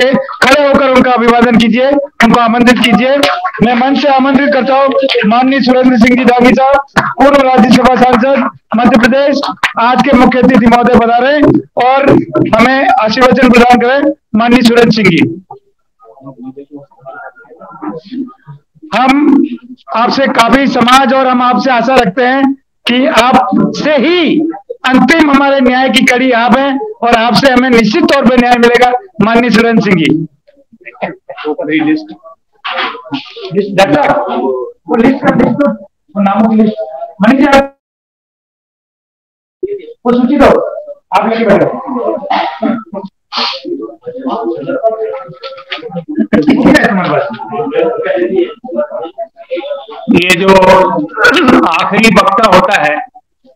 से खड़े होकर उनका अभिवादन कीजिए, उनको आमंत्रित कीजिए। मैं मंच से आमंत्रित करता हूँ माननीय सुरेंद्र सिंह जी दागी साहब, पूर्व राज्यसभा सांसद मध्य प्रदेश, आज के मुख्य अतिथि महोदय पधारे और हमें आशीर्वचन प्रदान करें। माननीय सुरेंद्र सिंह जी, हम आपसे काफी समाज और हम आपसे आशा रखते हैं कि आपसे ही अंतिम हमारे न्याय की कड़ी आप हैं और आपसे हमें निश्चित तौर पर न्याय मिलेगा। माननीय सुरेंद्र सिंह जी, वो लिस्ट नामों की लिस्ट मनीष जी वो सूची दो, आप लेके बैठो। ये जो आखिरी वक्ता होता है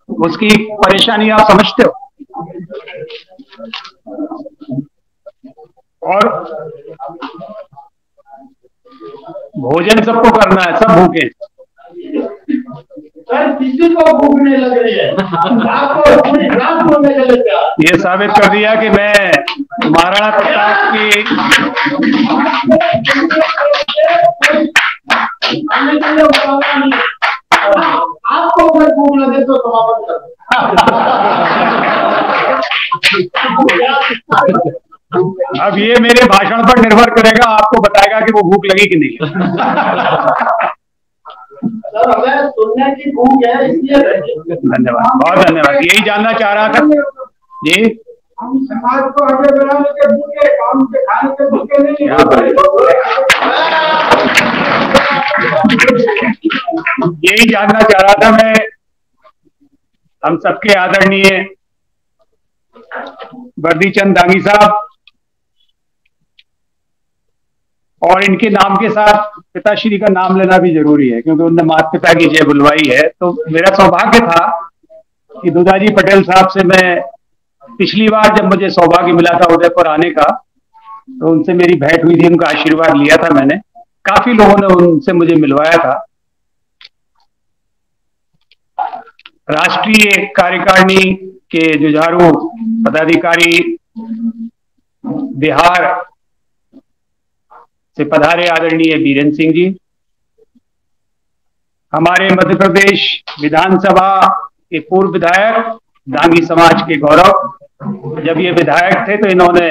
उसकी परेशानी आप समझते हो, और भोजन सबको करना है, सब भूखे। किसी को भूख नहीं लग रही है, आपको पूरी रात बोलने के लिए ये साबित कर दिया कि मैं महाराणा प्रताप की आपको अगर भूख लगे तो समापन कर। अब ये मेरे भाषण पर निर्भर करेगा, आपको बताएगा कि वो भूख लगी कि नहीं। सर हमें सुनने की भूख है, इसलिए धन्यवाद, बहुत धन्यवाद। यही जानना चाह रहा था जी। हम समाज को आगे बढ़ाने के भूखे, काम के खाने के भूखे नहीं। यही जानना चाह रहा था मैं, हम सबके आदरणीय वर्दीचंद दांगी साहब, और इनके नाम के साथ पिताश्री का नाम लेना भी जरूरी है क्योंकि उनने माता पिता की जय बुलवाई है। तो मेरा सौभाग्य था कि दुदाजी पटेल साहब से मैं पिछली बार जब मुझे सौभाग्य मिला था उदयपुर आने का, तो उनसे मेरी भेंट हुई थी, उनका आशीर्वाद लिया था मैंने। काफी लोगों ने उनसे मुझे मिलवाया था। राष्ट्रीय कार्यकारिणी के जुझारू पदाधिकारी बिहार से पधारे आदरणीय बीरेन सिंह जी, हमारे मध्य प्रदेश विधानसभा के पूर्व विधायक, दांगी समाज के गौरव। जब ये विधायक थे तो इन्होंने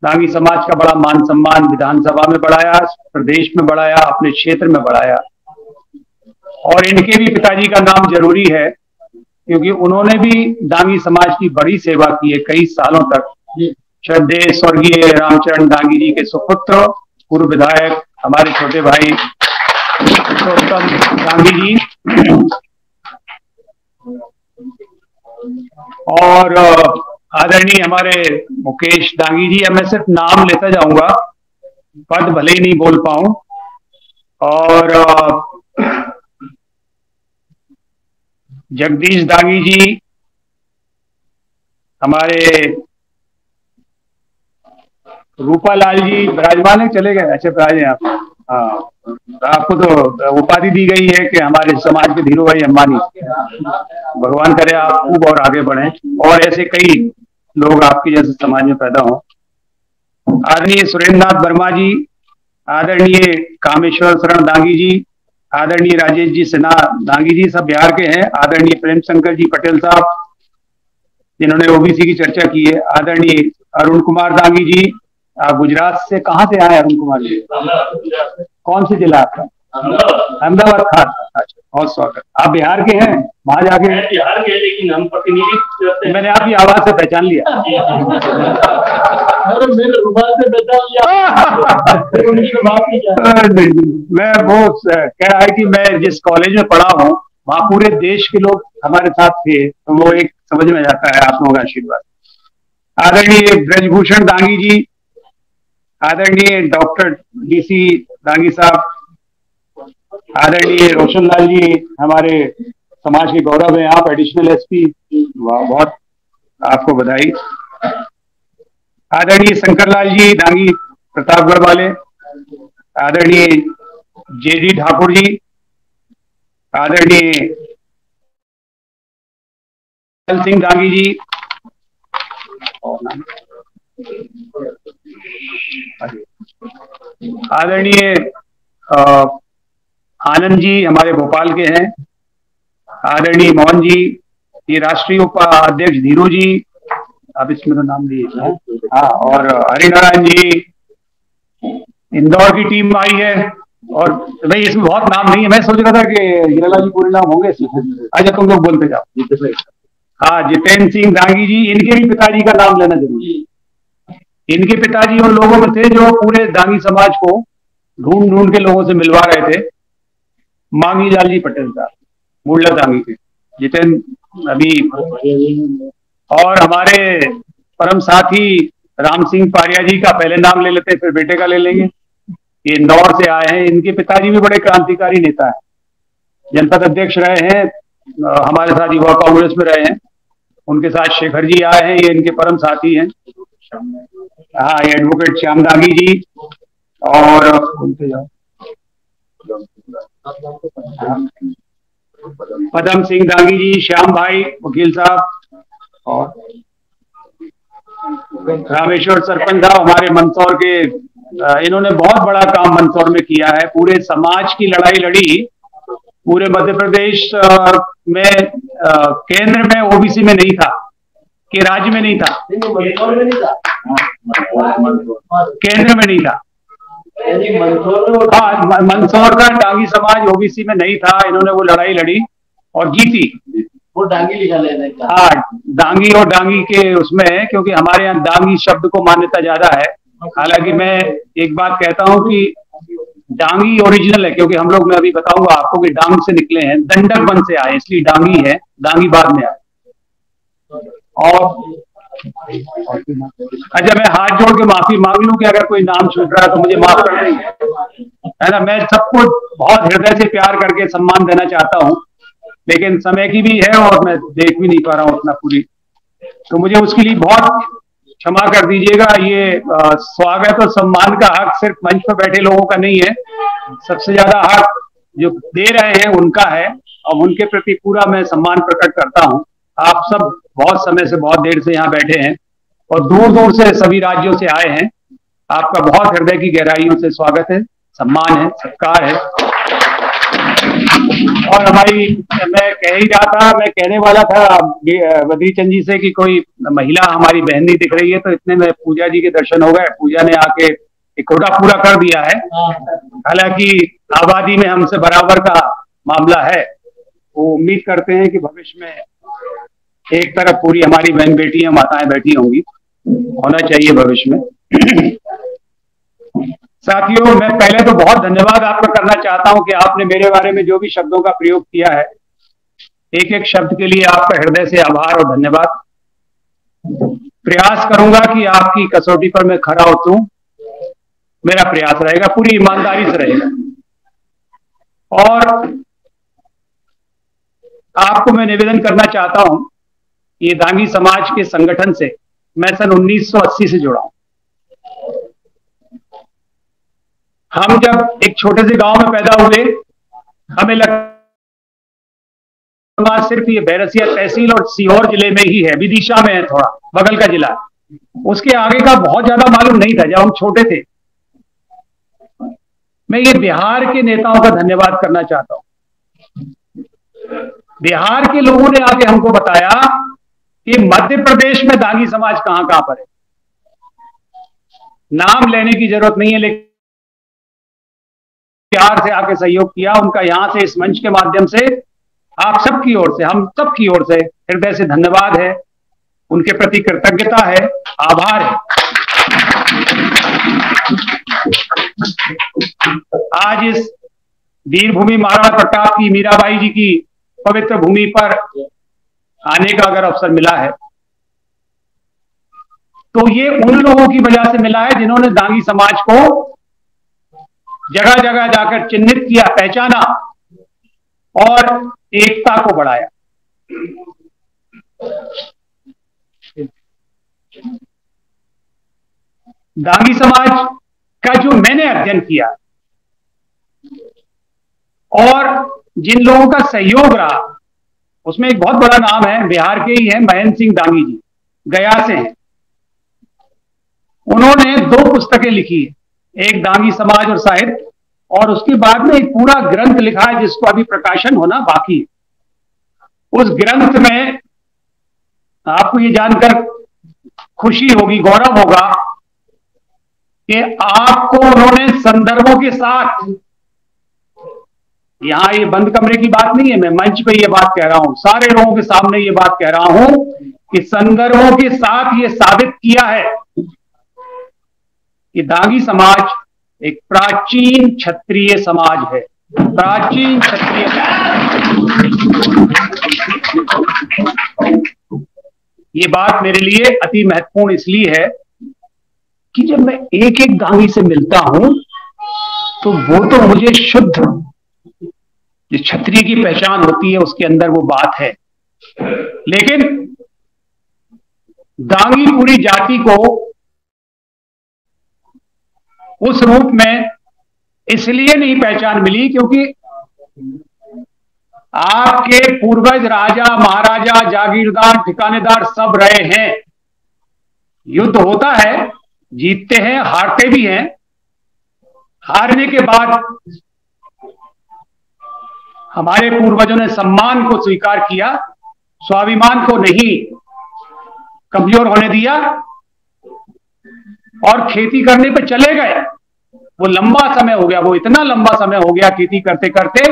दांगी समाज का बड़ा मान सम्मान विधानसभा में बढ़ाया, प्रदेश में बढ़ाया, अपने क्षेत्र में बढ़ाया। और इनके भी पिताजी का नाम जरूरी है क्योंकि उन्होंने भी दांगी समाज की बड़ी सेवा की है कई सालों तक। श्रद्धेय स्वर्गीय रामचरण दांगी जी के सुपुत्र, पूर्व विधायक हमारे छोटे भाई पुरुषोत्तम दांगी जी, और आदरणीय हमारे मुकेश दांगी जी। अब मैं सिर्फ नाम लेता जाऊंगा, पद भले ही नहीं बोल पाऊं। और जगदीश दांगी जी, हमारे रूपालाल जी विराजमान है, चले गए, अच्छा विराजे आप। हाँ, आपको तो उपाधि दी गई है कि हमारे समाज के धीरू भाई अंबानी। भगवान करे आप खूब और आगे बढ़ें और ऐसे कई लोग आपके जैसे समाज में पैदा हों। आदरणीय सुरेंद्र नाथ वर्मा जी, आदरणीय कामेश्वर शरण दांगी जी, आदरणीय राजेश जी सिन्हा दांगी जी, सब बिहार के हैं। आदरणीय प्रेम शंकर जी पटेल साहब जिन्होंने ओबीसी की चर्चा की है। आदरणीय अरुण कुमार दांगी जी, आप गुजरात से कहाँ से आए अरुण कुमार जी? कौन से जिला आपका? अहमदाबाद खास। अच्छा, बहुत स्वागत। आप बिहार के हैं? वहां जाके बिहार के, लेकिन हम प्रतिनिधि, मैंने आपकी आवाज से पहचान लिया। अरे मेरे रुमाल से पहचान लिया। मैं वो कह रहा है कि मैं जिस कॉलेज में पढ़ा हूँ वहाँ पूरे देश के लोग हमारे साथ थे, तो वो एक समझ में जाता है आप लोगों का आशीर्वाद। आदरणीय ब्रजभूषण दांगी जी, आदरणीय डॉक्टर डीसी दांगी साहब, आदरणीय रोशन लाल जी, हमारे समाज के गौरव हैं आप, एडिशनल एसपी, बहुत आपको बधाई। आदरणीय शंकरलाल जी दांगी प्रतापगढ़ वाले, आदरणीय जेडी ठाकुर जी, आदरणीय सिंह दांगी जी, आदरणीय आनंद जी हमारे भोपाल के हैं, आदरणीय मोहन जी, ये राष्ट्रीय उपाध्यक्ष धीरू जी, अब इसमें तो नाम लिए, हाँ, और हरिनारायण जी, इंदौर की टीम आई है। और भाई इसमें बहुत नाम नहीं है, मैं सोच रहा था कि हीरालाल जी पूरे नाम होंगे इसमें। अच्छा तुम लोग बोलते जाओ। हाँ, जितेंद्र सिंह दांगी जी, इनके भी पिताजी का नाम लेना जरूरी। इनके पिताजी उन लोगों में थे जो पूरे दांगी समाज को ढूंढ ढूंढ के लोगों से मिलवा रहे थे। मांगी लाल जी पटेल साहब, मुल्ला दांगी के जितेंद्र अभी, और हमारे परम साथी राम सिंह पारिया जी का पहले नाम ले लेते हैं, फिर बेटे का ले लेंगे। ये इंदौर से आए हैं, इनके पिताजी भी बड़े क्रांतिकारी नेता हैं, जनपद अध्यक्ष रहे हैं, हमारे साथ युवा कांग्रेस में रहे हैं। उनके साथ शेखर जी आए हैं, ये इनके परम साथी हैं। हाँ, ये एडवोकेट श्याम दांगी जी, और उनके पदम सिंह दांगी जी, श्याम भाई वकील साहब, और रामेश्वर सरपंच साहब हमारे मंदसौर के। इन्होंने बहुत बड़ा काम मंदसौर में किया है, पूरे समाज की लड़ाई लड़ी। पूरे मध्य प्रदेश में केंद्र में ओबीसी में नहीं था, कि राज्य में नहीं था, केंद्र में नहीं था। हाँ, मंदसौर का डांगी समाज ओबीसी में नहीं था। इन्होंने वो लड़ाई लड़ी और जीती। वो डांगी लिखा लेना। हाँ, डांगी और डांगी के उसमें है, क्योंकि हमारे यहाँ डांगी शब्द को मान्यता ज्यादा है। हालांकि मैं एक बात कहता हूँ कि डांगी ओरिजिनल है, क्योंकि हम लोग, मैं अभी बताऊंगा आपको कि डांग से निकले हैं, दंडक वन से आए, इसलिए डांगी है, डांगी बाद में आए। और अच्छा, मैं हाथ जोड़ के माफी मांग लूं कि अगर कोई नाम छूट रहा है तो मुझे माफ कर देंगे, है ना। मैं सबको बहुत हृदय से प्यार करके सम्मान देना चाहता हूँ, लेकिन समय की भी है और मैं देख भी नहीं पा रहा हूँ उतना पूरी, तो मुझे उसके लिए बहुत क्षमा कर दीजिएगा। ये स्वागत और सम्मान का हक सिर्फ मंच पर बैठे लोगों का नहीं है, सबसे ज्यादा हक जो दे रहे हैं उनका है, और उनके प्रति पूरा मैं सम्मान प्रकट करता हूँ। आप सब बहुत समय से, बहुत देर से यहाँ बैठे हैं और दूर दूर से सभी राज्यों से आए हैं। आपका बहुत हृदय की गहराइयों से स्वागत है, सम्मान है, सत्कार है। और हमारी, मैं कह ही रहा था, मैं कहने वाला था बद्री चंद जी से कि कोई महिला हमारी बहन नहीं दिख रही है, तो इतने में पूजा जी के दर्शन हो गए। पूजा ने आके एक कोटा पूरा कर दिया है। हालांकि आबादी में हमसे बराबर का मामला है, वो उम्मीद करते हैं कि भविष्य में एक तरफ पूरी हमारी बहन बेटियां, माताएं बैठी होंगी, होना चाहिए भविष्य में। साथियों, मैं पहले तो बहुत धन्यवाद आपका करना चाहता हूं कि आपने मेरे बारे में जो भी शब्दों का प्रयोग किया है, एक एक शब्द के लिए आपका हृदय से आभार और धन्यवाद। प्रयास करूंगा कि आपकी कसौटी पर मैं खरा उतरूं, मेरा प्रयास रहेगा, पूरी ईमानदारी से रहेगा। और आपको मैं निवेदन करना चाहता हूं, ये दांगी समाज के संगठन से मैं सन 1980 से जुड़ा हूं। हम जब एक छोटे से गांव में पैदा हुए, हमें लगता सिर्फ ये बैरसिया तहसील और सीहोर जिले में ही है, विदिशा में है, थोड़ा बगल का जिला, उसके आगे का बहुत ज्यादा मालूम नहीं था जब हम छोटे थे। मैं ये बिहार के नेताओं का धन्यवाद करना चाहता हूं। बिहार के लोगों ने आके हमको बताया कि मध्य प्रदेश में दांगी समाज कहां कहां पर है। नाम लेने की जरूरत नहीं है, लेकिन बिहार से आके सहयोग किया। उनका यहां से, इस मंच के माध्यम से, आप सबकी ओर से, हम सबकी ओर से हृदय से धन्यवाद है, उनके प्रति कृतज्ञता है, आभार है। आज इस वीर भूमि महाराणा प्रताप की, मीराबाई जी की पवित्र भूमि पर आने का अगर अवसर मिला है, तो ये उन लोगों की वजह से मिला है जिन्होंने दांगी समाज को जगह जगह जाकर चिन्हित किया, पहचाना और एकता को बढ़ाया। दांगी समाज का जो मैंने अध्ययन किया और जिन लोगों का सहयोग रहा, उसमें एक बहुत बड़ा नाम है, बिहार के ही हैं, महेंद्र सिंह दांगी जी, गया से हैं। उन्होंने 2 पुस्तकें लिखी है, एक दांगी समाज और साहित्य, और उसके बाद में एक पूरा ग्रंथ लिखा है जिसको अभी प्रकाशन होना बाकी है। उस ग्रंथ में आपको ये जानकर खुशी होगी, गौरव होगा कि आपको उन्होंने संदर्भों के साथ, यहां ये बंद कमरे की बात नहीं है, मैं मंच पे ये बात कह रहा हूं, सारे लोगों के सामने ये बात कह रहा हूं कि संदर्भों के साथ ये साबित किया है कि दांगी समाज एक प्राचीन क्षत्रिय समाज है, प्राचीन क्षत्रिय। ये बात मेरे लिए अति महत्वपूर्ण इसलिए है कि जब मैं एक एक दांगी से मिलता हूं तो वो तो मुझे शुद्ध जो क्षत्रिय की पहचान होती है उसके अंदर वो बात है, लेकिन दांगी पूरी जाति को उस रूप में इसलिए नहीं पहचान मिली क्योंकि आपके पूर्वज राजा महाराजा जागीरदार ठिकानेदार सब रहे हैं। युद्ध होता है, जीतते हैं, हारते भी हैं। हारने के बाद हमारे पूर्वजों ने सम्मान को स्वीकार किया, स्वाभिमान को नहीं कमजोर होने दिया और खेती करने पे चले गए। वो लंबा समय हो गया, वो इतना लंबा समय हो गया खेती करते करते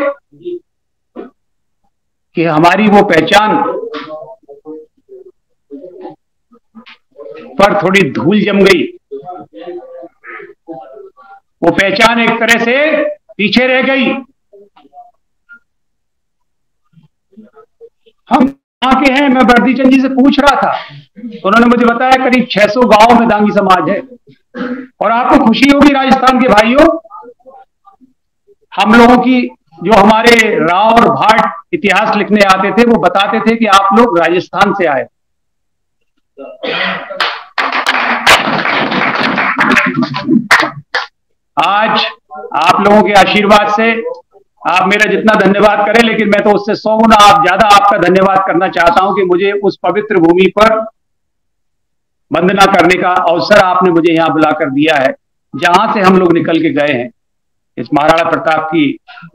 कि हमारी वो पहचान पर थोड़ी धूल जम गई। वो पहचान एक तरह से पीछे रह गई। हम कहां के हैं, मैं वर्दी चंद जी से पूछ रहा था, तो उन्होंने मुझे बताया करीब 600 गांव में दांगी समाज है। और आपको खुशी होगी राजस्थान के भाइयों, हम लोगों की जो हमारे राव और भाट इतिहास लिखने आते थे वो बताते थे कि आप लोग राजस्थान से आए। आज आप लोगों के आशीर्वाद से, आप मेरा जितना धन्यवाद करें लेकिन मैं तो उससे 100 गुना ज्यादा आपका धन्यवाद करना चाहता हूं कि मुझे उस पवित्र भूमि पर वंदना करने का अवसर आपने मुझे यहां बुलाकर दिया है, जहां से हम लोग निकल के गए हैं, इस महाराणा प्रताप की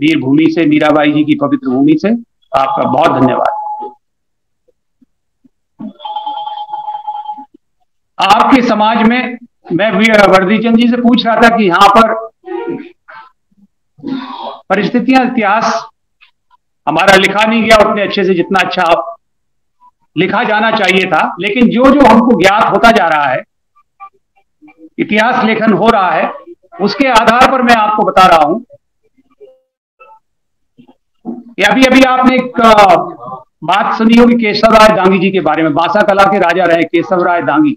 वीर भूमि से, मीराबाई जी की पवित्र भूमि से। आपका बहुत धन्यवाद। आपके समाज में, मैं वर्दी चंद जी से पूछ रहा था कि यहां पर परिस्थितियां, इतिहास हमारा लिखा नहीं गया उतने अच्छे से जितना अच्छा लिखा जाना चाहिए था, लेकिन जो जो हमको ज्ञात होता जा रहा है, इतिहास लेखन हो रहा है, उसके आधार पर मैं आपको बता रहा हूं कि अभी अभी आपने एक बात सुनी होगी केशव राय दांगी जी के बारे में। बांसा कला के राजा रहे केशव राय दांगी,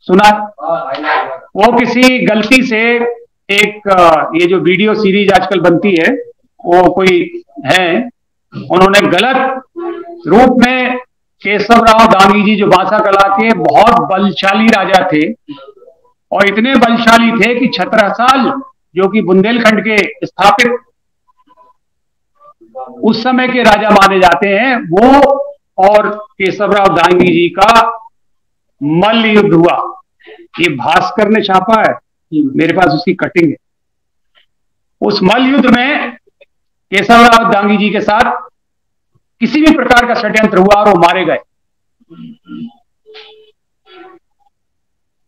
सुना? वो किसी गलती से एक ये जो वीडियो सीरीज आजकल बनती है, वो कोई है, उन्होंने गलत रूप में केशवराव दांगी जी जो बांसा कला के बहुत बलशाली राजा थे और इतने बलशाली थे कि छत्रसाल जो कि बुंदेलखंड के स्थापित उस समय के राजा माने जाते हैं, वो और केशवराव दांगी जी का मल्ल युद्ध हुआ। ये भास्कर ने छापा है, मेरे पास उसकी कटिंग है। उस मल्ल युद्ध में केशवराव दांगी जी के साथ किसी भी प्रकार का षड्यंत्र हुआ और वो मारे गए।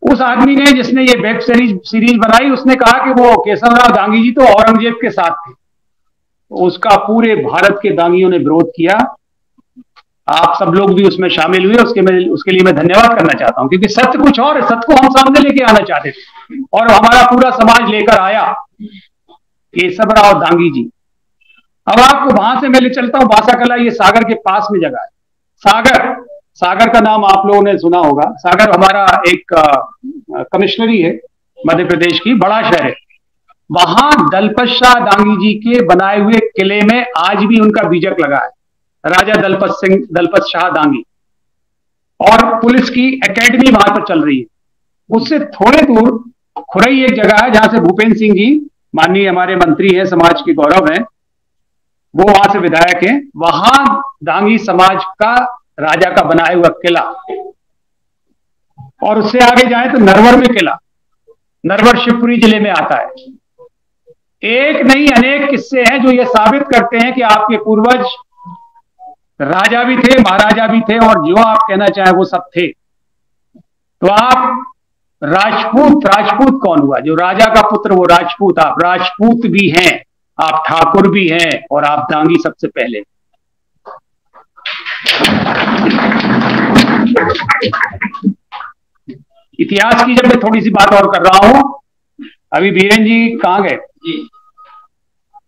उस आदमी ने, जिसने ये वेब सीरीज बनाई, उसने कहा कि वो केशवराव दांगी जी तो औरंगजेब के साथ थे। तो उसका पूरे भारत के दांगियों ने विरोध किया। आप सब लोग भी उसमें शामिल हुए, उसके लिए मैं धन्यवाद करना चाहता हूं, क्योंकि सत्य कुछ और है, सत्य को हम सामने लेके आना चाहते थे और हमारा पूरा समाज लेकर आया केशवराव दांगी जी। अब आपको वहां से मैं ले चलता हूं बांसा कला, ये सागर के पास में जगह है। सागर का नाम आप लोगों ने सुना होगा। सागर हमारा एक कमिश्नरी है मध्य प्रदेश की, बड़ा शहर है। वहां दलपत शाह दांगी जी के बनाए हुए किले में आज भी उनका बीजक लगा है, राजा दलपत शाह दांगी, और पुलिस की एकेडमी वहां पर चल रही है। उससे थोड़े दूर खुरई एक जगह है जहां से भूपेंद्र सिंह जी, माननीय हमारे मंत्री हैं, समाज के गौरव हैं, वो वहां से विधायक हैं। वहां दांगी समाज का राजा का बनाया हुआ किला, और उससे आगे जाए तो नरवर में किला, नरवर शिवपुरी जिले में आता है। एक नहीं अनेक किस्से हैं जो ये साबित करते हैं कि आपके पूर्वज राजा भी थे, महाराजा भी थे, और जो आप कहना चाहें वो सब थे। तो आप राजपूत, राजपूत कौन हुआ? जो राजा का पुत्र वो राजपूत। आप राजपूत भी हैं, आप ठाकुर भी हैं, और आप दांगी सबसे पहले। इतिहास की जब मैं थोड़ी सी बात और कर रहा हूं, अभी बीरेन जी कहां गए?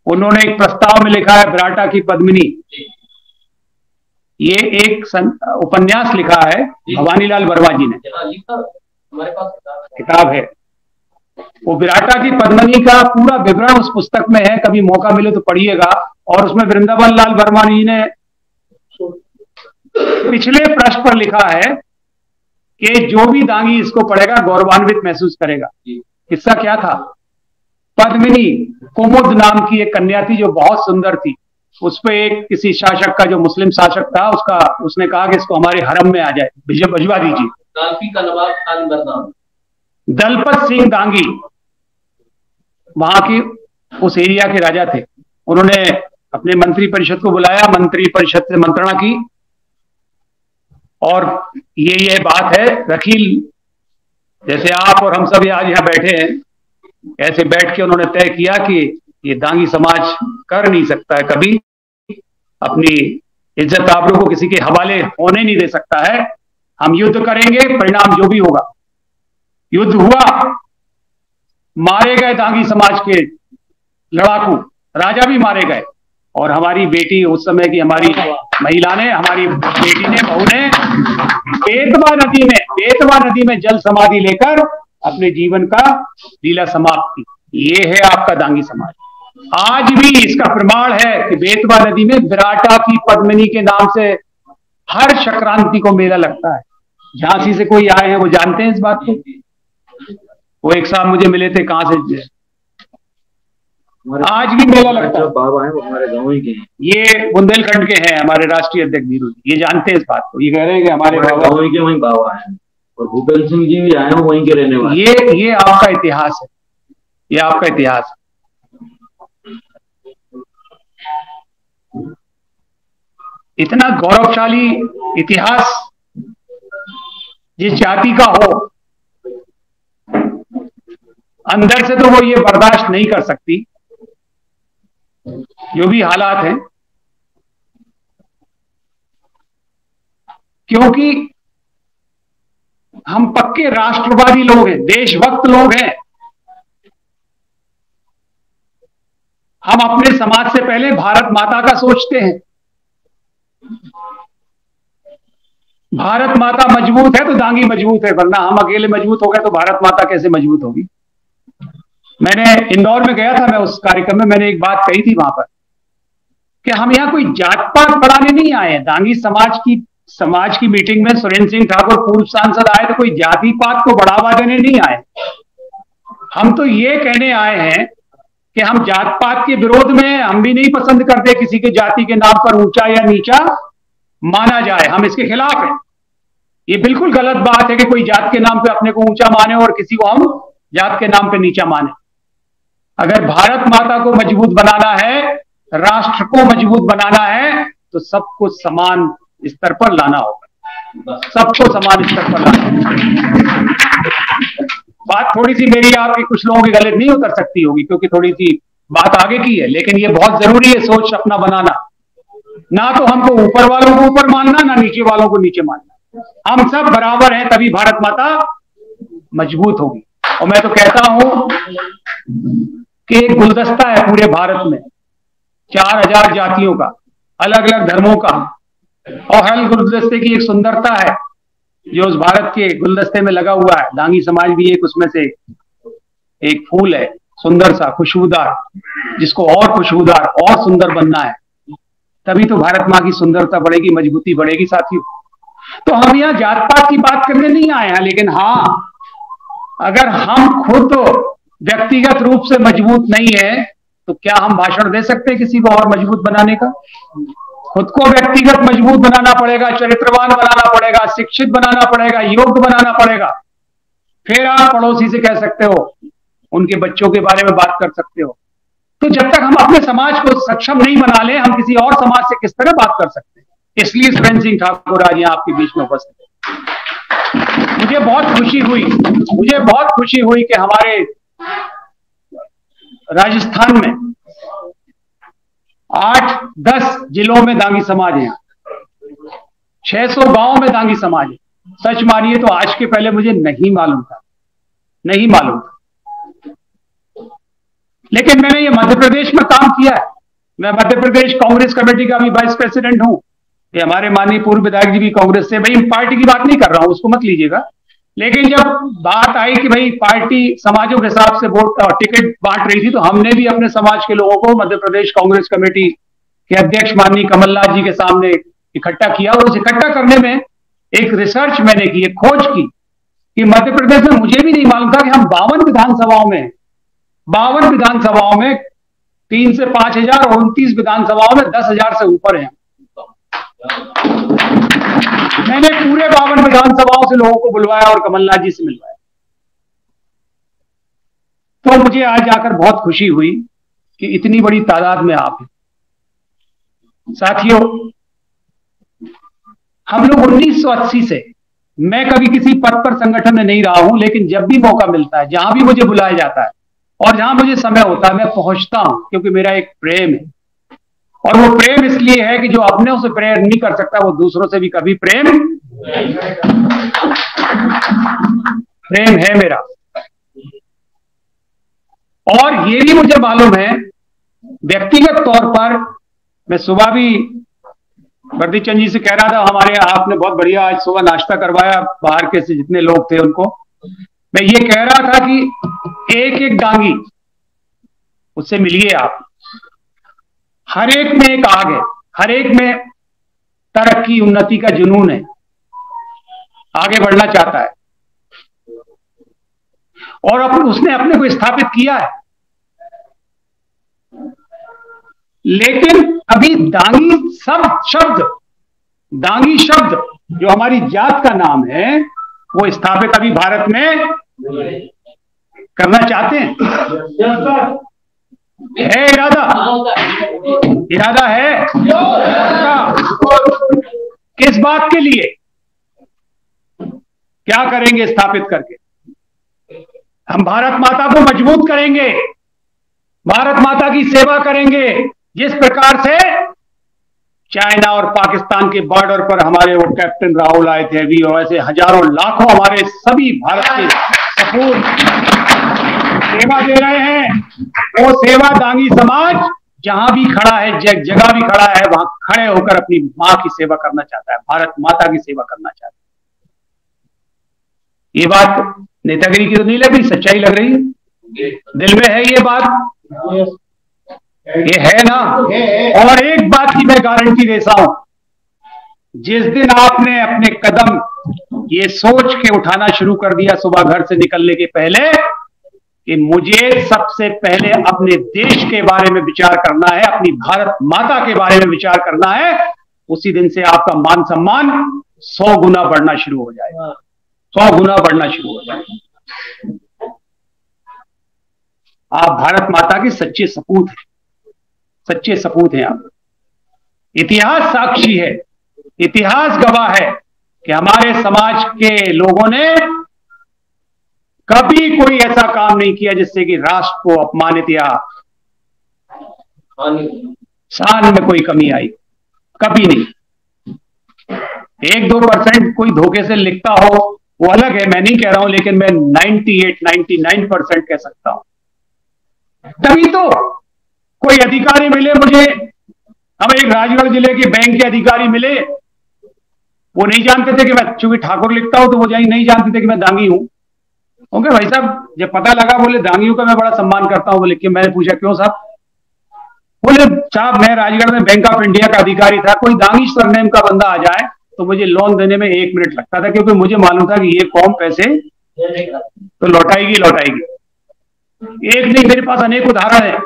उन्होंने एक प्रस्ताव में लिखा है विराटा की पद्मिनी। ये एक उपन्यास लिखा है भवानीलाल वर्मा जी ने, हमारे पास किताब है। वो विराटा की पद्मिनी का पूरा विवरण उस पुस्तक में है, कभी मौका मिले तो पढ़िएगा। और उसमें वृंदावन लाल वर्मा जी ने पिछले पृष्ठ पर लिखा है कि जो भी दांगी इसको पढ़ेगा गौरवान्वित महसूस करेगा। किस्सा क्या था? पद्मिनी कुमुद नाम की एक कन्या थी जो बहुत सुंदर थी। उस पर एक किसी शासक का, जो मुस्लिम शासक था, उसने कहा कि इसको हमारे हरम में आ जाए, भिजवा दीजिए। का नवाब खान बरनाम, दलपत सिंह दांगी वहां की उस एरिया के राजा थे। उन्होंने अपने मंत्री परिषद को बुलाया, मंत्री परिषद से मंत्रणा की, और ये बात है रखी, जैसे आप और हम सब आज यहाँ बैठे हैं, ऐसे बैठ के उन्होंने तय किया कि ये दांगी समाज कर नहीं सकता है कभी, अपनी इज्जत आबरू को किसी के हवाले होने नहीं दे सकता है। हम युद्ध करेंगे, परिणाम जो भी होगा। युद्ध हुआ, मारे गए दांगी समाज के लड़ाकू, राजा भी मारे गए, और हमारी बेटी, उस समय की हमारी महिला ने, हमारी बेटी ने, बहू ने बेतवा नदी में जल समाधि लेकर अपने जीवन का लीला समाप्त की। ये है आपका दांगी समाज। आज भी इसका प्रमाण है कि बेतवा नदी में विराटा की पद्मिनी के नाम से हर संक्रांति को मेला लगता है। झांसी से कोई आए हैं वो जानते हैं इस बात को। वो एक साहब मुझे मिले थे, कहां से, आज भी मेला लगता है। बाबा है वो हमारे गांव ही के हैं, ये बुंदेलखंड के हैं, हमारे राष्ट्रीय अध्यक्ष धीरू जी, ये जानते हैं इस बात को। ये कह रहे हैं कि हमारे बाबा गांव के वहीं बाबा हैं, और भूपेंद्र सिंह जी भी आए हैं, वहीं के रहने वाले। ये आपका इतिहास है, ये आपका इतिहास है। इतना गौरवशाली इतिहास जिस जाति का हो, अंदर से तो वो ये बर्दाश्त नहीं कर सकती जो भी हालात हैं, क्योंकि हम पक्के राष्ट्रवादी लोग हैं, देशभक्त लोग हैं। हम अपने समाज से पहले भारत माता का सोचते हैं। भारत माता मजबूत है तो दांगी मजबूत है, वरना हम अकेले मजबूत हो गए तो भारत माता कैसे मजबूत होगी। मैंने इंदौर में गया था, मैं उस कार्यक्रम में मैंने एक बात कही थी वहां पर कि हम यहाँ कोई जात पात बढ़ाने नहीं आए हैं। दांगी समाज की मीटिंग में सुरेंद्र सिंह ठाकुर पूर्व सांसद आए तो कोई जाति पात को बढ़ावा देने नहीं आए। हम तो ये कहने आए हैं कि हम जात पात के विरोध में, हम भी नहीं पसंद करते किसी के जाति के नाम पर ऊंचा या नीचा माना जाए, हम इसके खिलाफ हैं। ये बिल्कुल गलत बात है कि कोई जात के नाम पे अपने को ऊंचा माने और किसी को हम जात के नाम पे नीचा माने। अगर भारत माता को मजबूत बनाना है, राष्ट्र को मजबूत बनाना है, तो सबको समान स्तर पर लाना होगा, सबको समान स्तर पर लाना होगा। बात थोड़ी सी मेरी आपकी कुछ लोगों की गलत नहीं उतर सकती होगी, क्योंकि थोड़ी सी बात आगे की है, लेकिन ये बहुत जरूरी है सोच अपना बनाना। ना तो हमको ऊपर वालों को ऊपर मानना, ना नीचे वालों को नीचे मानना। हम सब बराबर हैं, तभी भारत माता मजबूत होगी। और मैं तो कहता हूं कि एक गुलदस्ता है पूरे भारत में 4000 जातियों का, अलग अलग धर्मों का, और हर गुलदस्ते की एक सुंदरता है जो उस भारत के गुलदस्ते में लगा हुआ है। दांगी समाज भी एक उसमें से एक फूल है, सुंदर सा, खुशबूदार, जिसको और खुशबूदार और सुंदर बनना है, तभी तो भारत माँ की सुंदरता बढ़ेगी, मजबूती बढ़ेगी साथियों। तो हम यहाँ जात पात की बात करने नहीं आए हैं, लेकिन हाँ, अगर हम खुद व्यक्तिगत रूप से मजबूत नहीं है तो क्या हम भाषण दे सकते हैं किसी को और मजबूत बनाने का? खुद को व्यक्तिगत मजबूत बनाना पड़ेगा, चरित्रवान बनाना पड़ेगा, शिक्षित बनाना पड़ेगा, योग्य बनाना पड़ेगा, फिर आप पड़ोसी से कह सकते हो, उनके बच्चों के बारे में बात कर सकते हो। तो जब तक हम अपने समाज को सक्षम नहीं बना ले, हम किसी और समाज से किस तरह बात कर सकते हैं। इसलिए सुरेंद्र सिंह ठाकुर आज यहाँ आपके बीच में उपस्थित है। मुझे बहुत खुशी हुई कि हमारे राजस्थान में 8-10 जिलों में दांगी समाज है, 600 गांव में दांगी समाज है। सच मानिए तो आज के पहले मुझे नहीं मालूम था। लेकिन मैंने ये मध्य प्रदेश में काम किया है। मैं मध्य प्रदेश कांग्रेस कमेटी का भी वाइस प्रेसिडेंट हूं। ये हमारे माननीय पूर्व विधायक जी भी कांग्रेस से, भाई पार्टी की बात नहीं कर रहा हूं, उसको मत लीजिएगा। लेकिन जब बात आई कि भाई पार्टी समाजों के हिसाब से वोट और टिकट बांट रही थी, तो हमने भी अपने समाज के लोगों को मध्य प्रदेश कांग्रेस कमेटी के अध्यक्ष माननीय कमलनाथ जी के सामने इकट्ठा किया। और उस इकट्ठा करने में एक रिसर्च मैंने की, एक खोज की कि मध्य प्रदेश में मुझे भी नहीं मालूम था कि हम 52 विधानसभाओं में 3 से 5,000 और 29 विधानसभाओं में 10,000 से ऊपर हैं। मैंने पूरे 52 विधानसभाओं से लोगों को बुलवाया और कमलनाथ जी से मिलवाया। तो मुझे आज जाकर बहुत खुशी हुई कि इतनी बड़ी तादाद में आप हैं। साथियों, हम लोग 1980 से, मैं कभी किसी पद पर संगठन में नहीं रहा हूं, लेकिन जब भी मौका मिलता है, जहां भी मुझे बुलाया जाता है और जहां मुझे समय होता है, मैं पहुंचता हूं, क्योंकि मेरा एक प्रेम है। और वो प्रेम इसलिए है कि जो अपने से प्रेम नहीं कर सकता, वो दूसरों से भी कभी प्रेम है मेरा। और ये भी मुझे मालूम है व्यक्तिगत तौर पर, मैं सुबह भी वर्दी चंद जी से कह रहा था, हमारे आपने बहुत बढ़िया आज सुबह नाश्ता करवाया बाहर के से जितने लोग थे उनको। मैं ये कह रहा था कि एक एक दांगी, उससे मिलिए आप। हर एक में एक आग है, हर एक में तरक्की उन्नति का जुनून है, आगे बढ़ना चाहता है और उसने अपने को स्थापित किया है। लेकिन अभी दांगी शब्द जो हमारी जात का नाम है, वो स्थापित अभी भारत में करना चाहते हैं। है इरादा है। किस बात के लिए, क्या करेंगे स्थापित करके? हम भारत माता को मजबूत करेंगे, भारत माता की सेवा करेंगे। जिस प्रकार से चाइना और पाकिस्तान के बॉर्डर पर हमारे वो कैप्टन राहुल आए थे, अभी वैसे हजारों लाखों हमारे सभी भारत के सपूत सेवा दे रहे हैं। वो सेवा दांगी समाज जहां भी खड़ा है, जगह भी खड़ा है, वहां खड़े होकर अपनी मां की सेवा करना चाहता है, भारत माता की सेवा करना चाहता है। ये बात नेतागिरी की तो नहीं लग रही, सच्चाई लग रही है, दिल में है ये बात, ये है ना। और एक बात की मैं गारंटी देता हूं, जिस दिन आपने अपने कदम ये सोच के उठाना शुरू कर दिया सुबह घर से निकलने के पहले कि मुझे सबसे पहले अपने देश के बारे में विचार करना है, अपनी भारत माता के बारे में विचार करना है, उसी दिन से आपका मान सम्मान 100 गुना बढ़ना शुरू हो जाएगा, 100 गुना बढ़ना शुरू हो जाएगा। आप भारत माता के सच्चे सपूत हैं, सच्चे सपूत हैं आप। इतिहास साक्षी है, इतिहास गवाह है कि हमारे समाज के लोगों ने कभी कोई ऐसा काम नहीं किया जिससे कि राष्ट्र को अपमानित या शान में कोई कमी आई, कभी नहीं। 1-2% कोई धोखे से लिखता हो वो अलग है, मैं नहीं कह रहा हूं, लेकिन मैं 98-99% कह सकता हूं। तभी तो कोई अधिकारी मिले मुझे, हम एक राजगढ़ जिले के बैंक के अधिकारी मिले, वो नहीं जानते थे कि मैं चूंकि ठाकुर लिखता हूं, तो वो नहीं जानते थे कि मैं दांगी हूं। ओके भाई साहब, जब पता लगा, बोले दांगियों का मैं बड़ा सम्मान करता हूं। बोले कि मैंने पूछा क्यों साहब? बोले साहब मैं राजगढ़ में बैंक ऑफ इंडिया का अधिकारी था, कोई दांगी सरनेम का बंदा आ जाए तो मुझे लोन देने में 1 मिनट लगता था, क्योंकि मुझे मालूम था कि ये कौम पैसे तो लौटाएगी। एक नहीं, मेरे पास अनेक उदाहरण है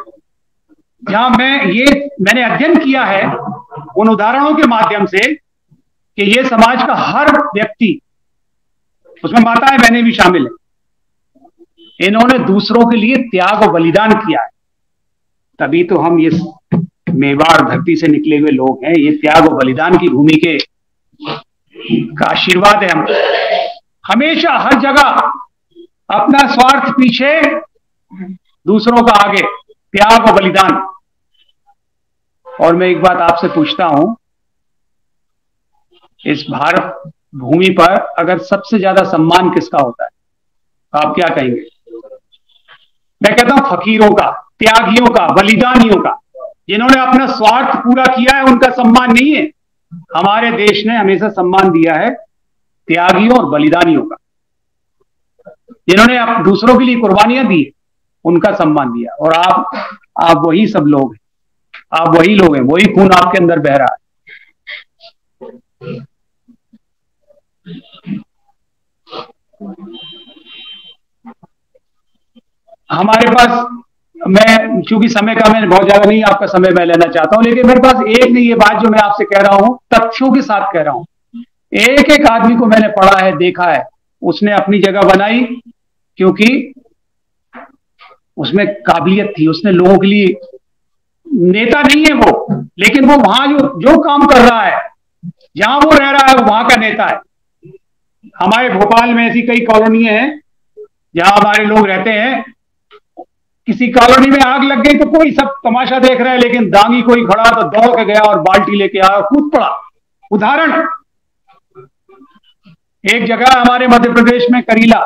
जहां मैंने अध्ययन किया है उन उदाहरणों के माध्यम से कि ये समाज का हर व्यक्ति, उसमें माताएं बहनें भी शामिल है, इन्होंने दूसरों के लिए त्याग और बलिदान किया है, तभी तो हम ये मेवाड़ धरती से निकले हुए लोग हैं। ये त्याग और बलिदान की भूमि के का आशीर्वाद है। हम हमेशा हर जगह अपना स्वार्थ पीछे, दूसरों का आगे, त्याग और बलिदान। और मैं एक बात आपसे पूछता हूं, इस भारत भूमि पर अगर सबसे ज्यादा सम्मान किसका होता है, आप क्या कहेंगे? मैं कहता हूं फकीरों का, त्यागियों का, बलिदानियों का, जिन्होंने अपना स्वार्थ पूरा किया है, उनका सम्मान नहीं है। हमारे देश ने हमेशा सम्मान दिया है त्यागियों और बलिदानियों का, जिन्होंने दूसरों के लिए कुर्बानियां दी, उनका सम्मान दिया। और आप वही सब लोग हैं, आप वही लोग हैं, वही खून आपके अंदर बह रहा है। हमारे पास, मैं चूंकि समय का, मैं बहुत ज्यादा नहीं आपका समय मैं लेना चाहता हूं, लेकिन मेरे पास एक नहीं, ये बात जो मैं आपसे कह रहा हूं तथ्यों के साथ कह रहा हूं। एक एक आदमी को मैंने पढ़ा है, देखा है, उसने अपनी जगह बनाई क्योंकि उसमें काबिलियत थी, उसने लोगों के लिए, नेता नहीं है वो, लेकिन वो वहां जो काम कर रहा है, जहां वो रह रहा है, वो वहां का नेता है। हमारे भोपाल में ऐसी कई कॉलोनियां हैं जहां हमारे लोग रहते हैं। किसी कॉलोनी में आग लग गई तो कोई सब तमाशा देख रहा है, लेकिन दांगी कोई खड़ा तो दौड़ के गया और बाल्टी लेके आया और कूद पड़ा। उदाहरण, एक जगह हमारे मध्य प्रदेश में करीला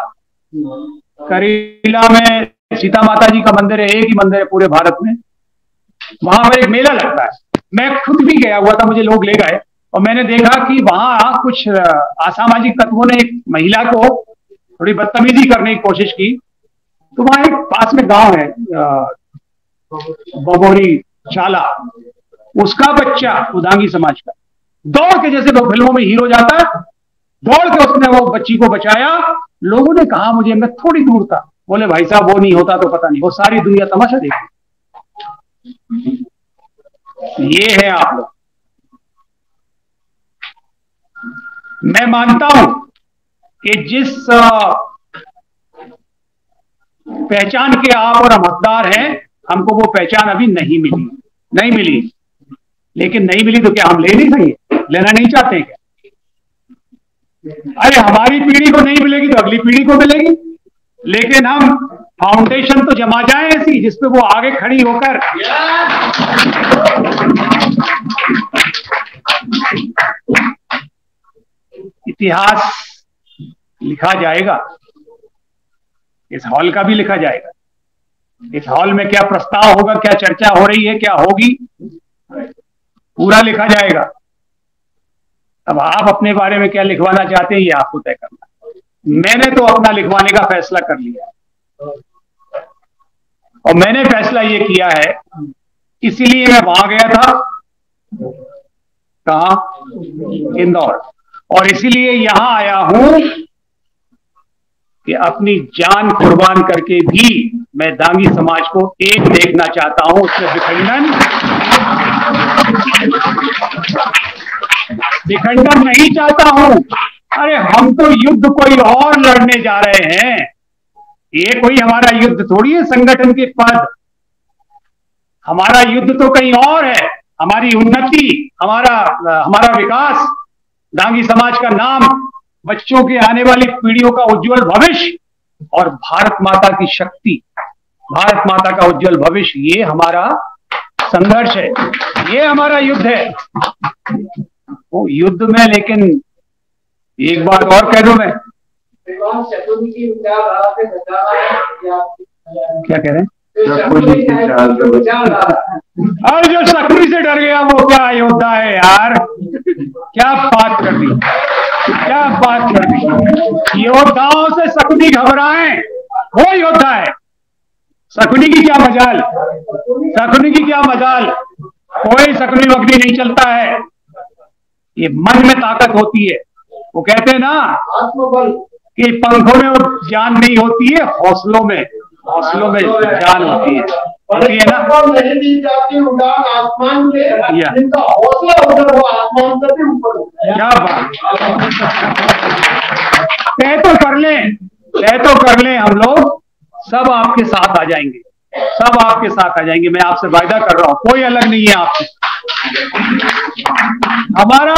में सीता माता जी का मंदिर है, एक ही मंदिर है पूरे भारत में। वहां पर एक मेला लगता है, मैं खुद भी गया हुआ था, मुझे लोग ले गए और मैंने देखा कि वहां कुछ असामाजिक तत्वों ने एक महिला को थोड़ी बदतमीजी करने की कोशिश की। तो वहां एक पास में गांव है बबोरी चाला, उसका बच्चा उदांगी समाज का दौड़ के, जैसे वो फिल्मों में हीरो जाता है, दौड़ के उसने वो बच्ची को बचाया। लोगों ने कहा मुझे, मैं थोड़ी दूर था, बोले भाई साहब वो नहीं होता तो पता नहीं, वो सारी दुनिया तमाशा देखी। ये है आप लोग। मैं मानता हूं कि जिस पहचान के आप और हम हकदार हैं, हमको वो पहचान अभी नहीं मिली। लेकिन नहीं मिली तो क्या हम ले नहीं सके? लेना नहीं चाहते क्या? अरे हमारी पीढ़ी को नहीं मिलेगी तो अगली पीढ़ी को मिलेगी, लेकिन हम फाउंडेशन तो जमा जाए ऐसी जिसपे वो आगे खड़ी होकर इतिहास लिखा जाएगा। इस हॉल का भी लिखा जाएगा। इस हॉल में क्या प्रस्ताव होगा, क्या चर्चा हो रही है, क्या होगी, पूरा लिखा जाएगा। अब आप अपने बारे में क्या लिखवाना चाहते हैं, ये आपको तय करना। मैंने तो अपना लिखवाने का फैसला कर लिया और मैंने फैसला ये किया है, इसीलिए मैं वहां गया था, कहां? इंदौर, और इसीलिए यहां आया हूं कि अपनी जान कुर्बान करके भी मैं दांगी समाज को एक देखना चाहता हूं, उसमें विखंडन नहीं चाहता हूं। अरे हम तो युद्ध कोई और लड़ने जा रहे हैं, ये कोई हमारा युद्ध थोड़ी है संगठन के पद। हमारा युद्ध तो कहीं और है, हमारी उन्नति, हमारा विकास, दांगी समाज का नाम, बच्चों के आने वाली पीढ़ियों का उज्जवल भविष्य और भारत माता की शक्ति, भारत माता का उज्जवल भविष्य, ये हमारा संघर्ष है, ये हमारा युद्ध है। वो युद्ध में, लेकिन एक बात और कह दूं मैं, क्या कह रहे हैं? और जो शक्ति से डर गया वो क्या योद्धा है यार, क्या बात कर दी, क्या बात कर दी। योद्धाओं से शक्ति घबराए, वो योद्धा है। शकुनी की क्या मजाल, शकुनी की क्या मजाल, कोई शकुनी वकनी नहीं चलता है। ये मन में ताकत होती है। वो कहते हैं ना कि पंखों में जान नहीं होती है, हौसलों में जान होती है ना। नहीं दी जाती उड़ान आसमान में, जिनका हौसला होगा वो आसमान से भी ऊपर होता है। क्या बात, तय तो कर लें हम लोग सब आपके साथ आ जाएंगे, सब आपके साथ आ जाएंगे। मैं आपसे वायदा कर रहा हूं, कोई अलग नहीं है आपसे। हमारा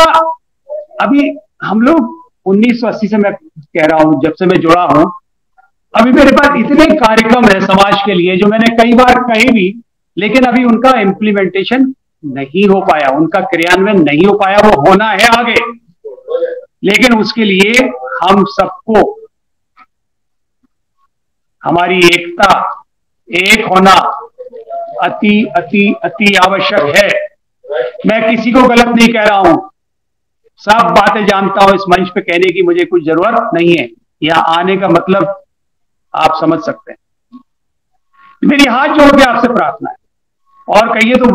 अभी हम लोग 1980 से, मैं कह रहा हूं जब से मैं जुड़ा हूं, अभी मेरे पास इतने कार्यक्रम है समाज के लिए जो मैंने कई बार कहे भी, लेकिन अभी उनका इम्प्लीमेंटेशन नहीं हो पाया, उनका क्रियान्वयन नहीं हो पाया। वो होना है आगे, लेकिन उसके लिए हम सबको हमारी एकता, एक होना अति अति अति आवश्यक है। मैं किसी को गलत नहीं कह रहा हूं, सब बातें जानता हूं, इस मंच पे कहने की मुझे कुछ जरूरत नहीं है। यहां आने का मतलब आप समझ सकते हैं। मेरी हाथ जोड़ के आपसे प्रार्थना है, और कहिए तो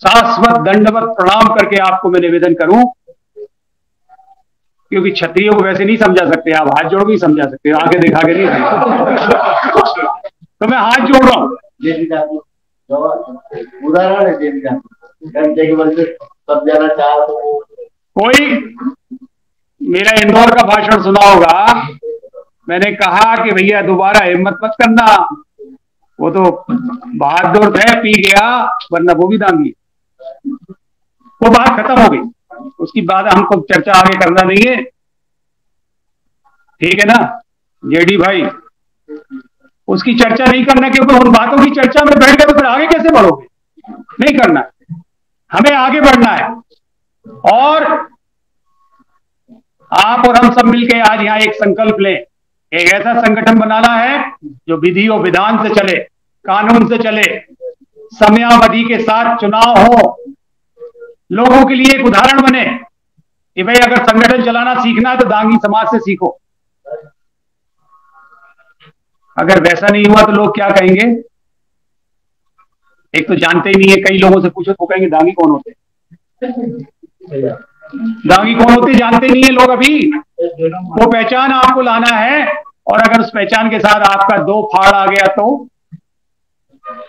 शाश्वत दंडवत प्रणाम करके आपको मैं निवेदन करूं, क्योंकि क्षत्रियों को वैसे नहीं समझा सकते आप, हाथ जोड़ के ही समझा सकते हो, आगे दिखा के नहीं। तो मैं हाथ जोड़ रहा हूं। उदाहरण है, सब जाना चाह तो कोई मेरा इंदौर का भाषण सुना होगा, मैंने कहा कि भैया दोबारा हिम्मत मत करना, वो तो बहादुर थे, पी गया, वरना वो भी दांगी। वो बात खत्म हो गई, उसकी बात हमको चर्चा आगे करना नहीं है, ठीक है ना जेडी भाई, उसकी चर्चा नहीं करना, क्योंकि उन बातों की चर्चा में बैठ गए तो फिर आगे कैसे बढ़ोगे? नहीं करना, हमें आगे बढ़ना है। और आप और हम सब मिलकर आज यहां एक संकल्प लें, एक ऐसा संगठन बनाना है जो विधि और विधान से चले, कानून से चले, समयावधि के साथ चुनाव हो, लोगों के लिए एक उदाहरण बने कि भाई अगर संगठन चलाना सीखना है तो दांगी समाज से सीखो। अगर वैसा नहीं हुआ तो लोग क्या कहेंगे? एक तो जानते ही नहीं है, कई लोगों से पूछो तो कहेंगे दांगी कौन होते, दांगी कौन होते जानते नहीं है लोग अभी। वो पहचान आपको लाना है, और अगर उस पहचान के साथ आपका दो फाड़ आ गया तो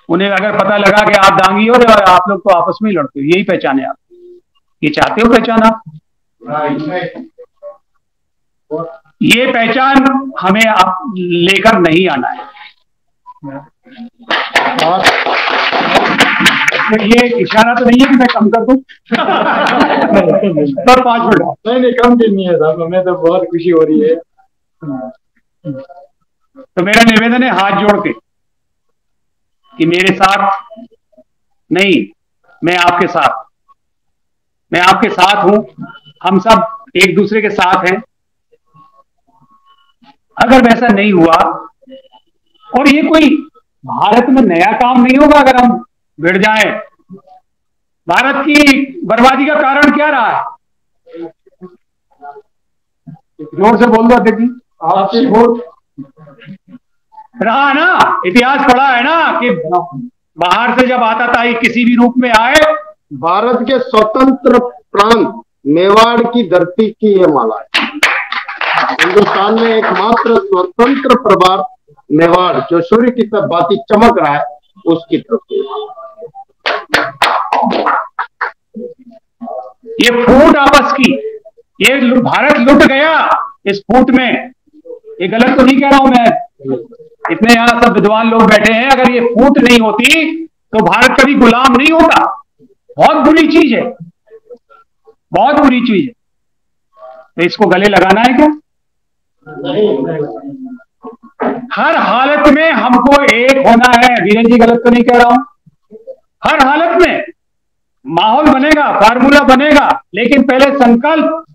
उन्हें अगर पता लगा कि आप दांगी हो और आप लोग तो आपस में ही लड़ते हो, यही पहचान है आप, ये चाहते हो पहचान आप? ये पहचान हमें आप लेकर नहीं आना है। ये इशारा तो नहीं है कि मैं कम कर दूं? पर 5 मिनट नहीं कम नहीं है साहब, हमें तो बहुत खुशी हो रही है। तो मेरा निवेदन है हाथ जोड़ के कि मेरे साथ नहीं, मैं आपके साथ, मैं आपके साथ हूं, हम सब एक दूसरे के साथ हैं। अगर वैसा नहीं हुआ, और ये कोई भारत में नया काम नहीं होगा अगर हम भिड़ जाएं। भारत की बर्बादी का कारण क्या रहा है? जोर से बोल दो अध्यक्ष जी। आपसी वोट रहा ना, इतिहास पढ़ा है ना कि बाहर से जब आता था ये किसी भी रूप में आए। भारत के स्वतंत्र प्रांत मेवाड़ की धरती की ये माला है। हिंदुस्तान में एकमात्र स्वतंत्र प्रभार मेवाड़ जो सूर्य की तरफ बाती चमक रहा है, उसकी तरफ ये फूट आपस की, ये भारत लुट गया इस फूट में। ये गलत तो नहीं कह रहा हूं मैं, इतने यहां सब विद्वान लोग बैठे हैं, अगर ये फूट नहीं होती तो भारत कभी गुलाम नहीं होता। बहुत बुरी चीज है, बहुत बुरी चीज है। तो इसको गले लगाना है क्या? हर हालत में हमको एक होना है। वीरेंद्र जी गलत तो नहीं कह रहा हूं, हर हालत में माहौल बनेगा, फार्मूला बनेगा, लेकिन पहले संकल्प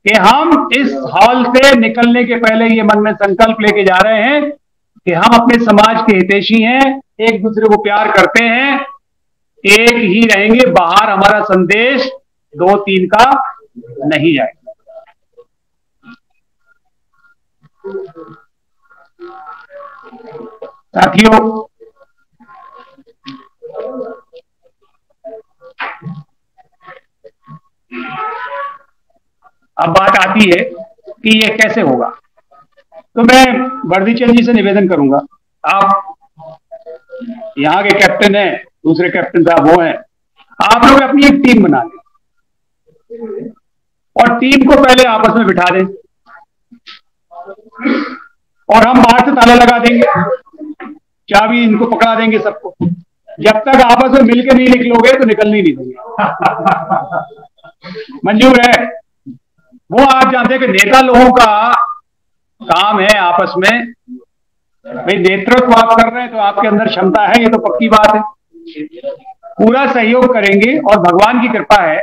कि हम इस हॉल से निकलने के पहले ये मन में संकल्प लेके जा रहे हैं कि हम अपने समाज के हितैषी हैं, एक दूसरे को प्यार करते हैं, एक ही रहेंगे, बाहर हमारा संदेश 2-3 का नहीं जाएगा। साथियों, अब बात आती है कि ये कैसे होगा। तो मैं वर्दी चंद जी से निवेदन करूंगा, आप यहाँ के कैप्टन हैं, दूसरे कैप्टन साहब वो हैं, आप लोग अपनी एक टीम बना लें और टीम को पहले आपस में बिठा दें और हम बाहर से ताला लगा देंगे। चाबी इनको पकड़ा देंगे सबको। जब तक आपस में मिलकर नहीं निकलोगे तो निकलने नहीं देंगे। मंजूर है? वो आप जानते हैं कि नेता लोगों का काम है आपस में, भाई नेतृत्व आप कर रहे हैं तो आपके अंदर क्षमता है, ये तो पक्की बात है, पूरा सहयोग करेंगे और भगवान की कृपा है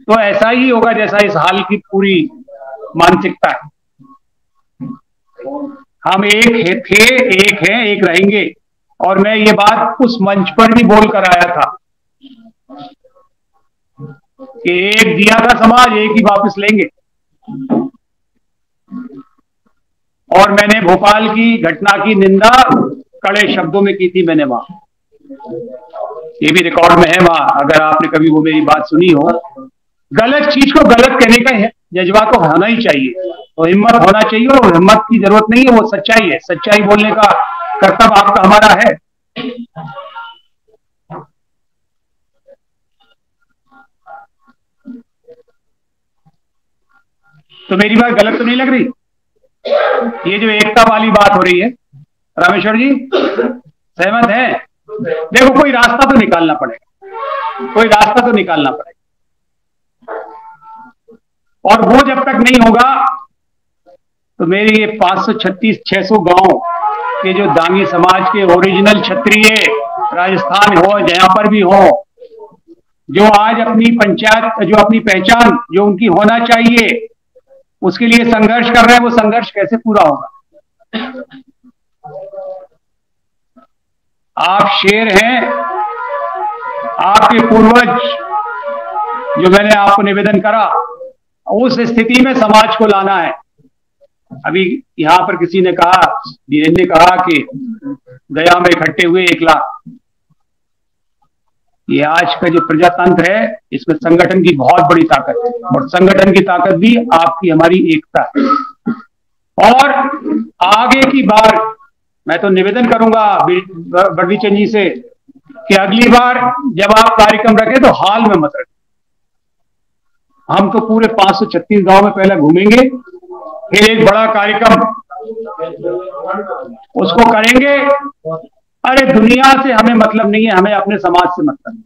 तो ऐसा ही होगा जैसा इस हाल की पूरी मानसिकता है। हम एक हैं, एक रहेंगे। और मैं ये बात उस मंच पर भी बोल कर आया था कि एक दिया था समाज, एक ही वापस लेंगे। और मैंने भोपाल की घटना की निंदा कड़े शब्दों में की थी मैंने वहां, ये भी रिकॉर्ड में है वहां, अगर आपने कभी वो मेरी बात सुनी हो। गलत चीज को गलत कहने का जज्बा तो होना ही चाहिए, तो हिम्मत होना चाहिए, और हिम्मत की जरूरत नहीं है, वो सच्चाई है। सच्चाई बोलने का कर्तव्य आपका हमारा है। तो मेरी बात गलत तो नहीं लग रही? ये जो एकता वाली बात हो रही है, रामेश्वर जी सहमत है? देखो कोई रास्ता तो निकालना पड़ेगा, कोई रास्ता तो निकालना पड़ेगा, और वो जब तक नहीं होगा तो मेरी ये 536-600 गांव के जो दांगी समाज के ओरिजिनल क्षत्रिय राजस्थान हो, जहां पर भी हो, जो आज अपनी पंचायत, जो अपनी पहचान जो उनकी होना चाहिए उसके लिए संघर्ष कर रहे हैं, वो संघर्ष कैसे पूरा होगा? आप शेर हैं, आपके पूर्वज, जो मैंने आपको निवेदन करा, उस स्थिति में समाज को लाना है। अभी यहां पर किसी ने कहा, धीरेन ने कहा कि गया में इकट्ठे हुए 1 लाख। ये आज का जो प्रजातंत्र है इसमें संगठन की बहुत बड़ी ताकत है, और संगठन की ताकत भी आपकी हमारी एकता है। और आगे की बार मैं तो निवेदन करूंगा बड़वी चंद जी से कि अगली बार जब आप कार्यक्रम रखें तो हाल में मत रखें। हम तो पूरे 536 गांव में पहले घूमेंगे, फिर एक बड़ा कार्यक्रम उसको करेंगे। अरे दुनिया से हमें मतलब नहीं है, हमें अपने समाज से मतलब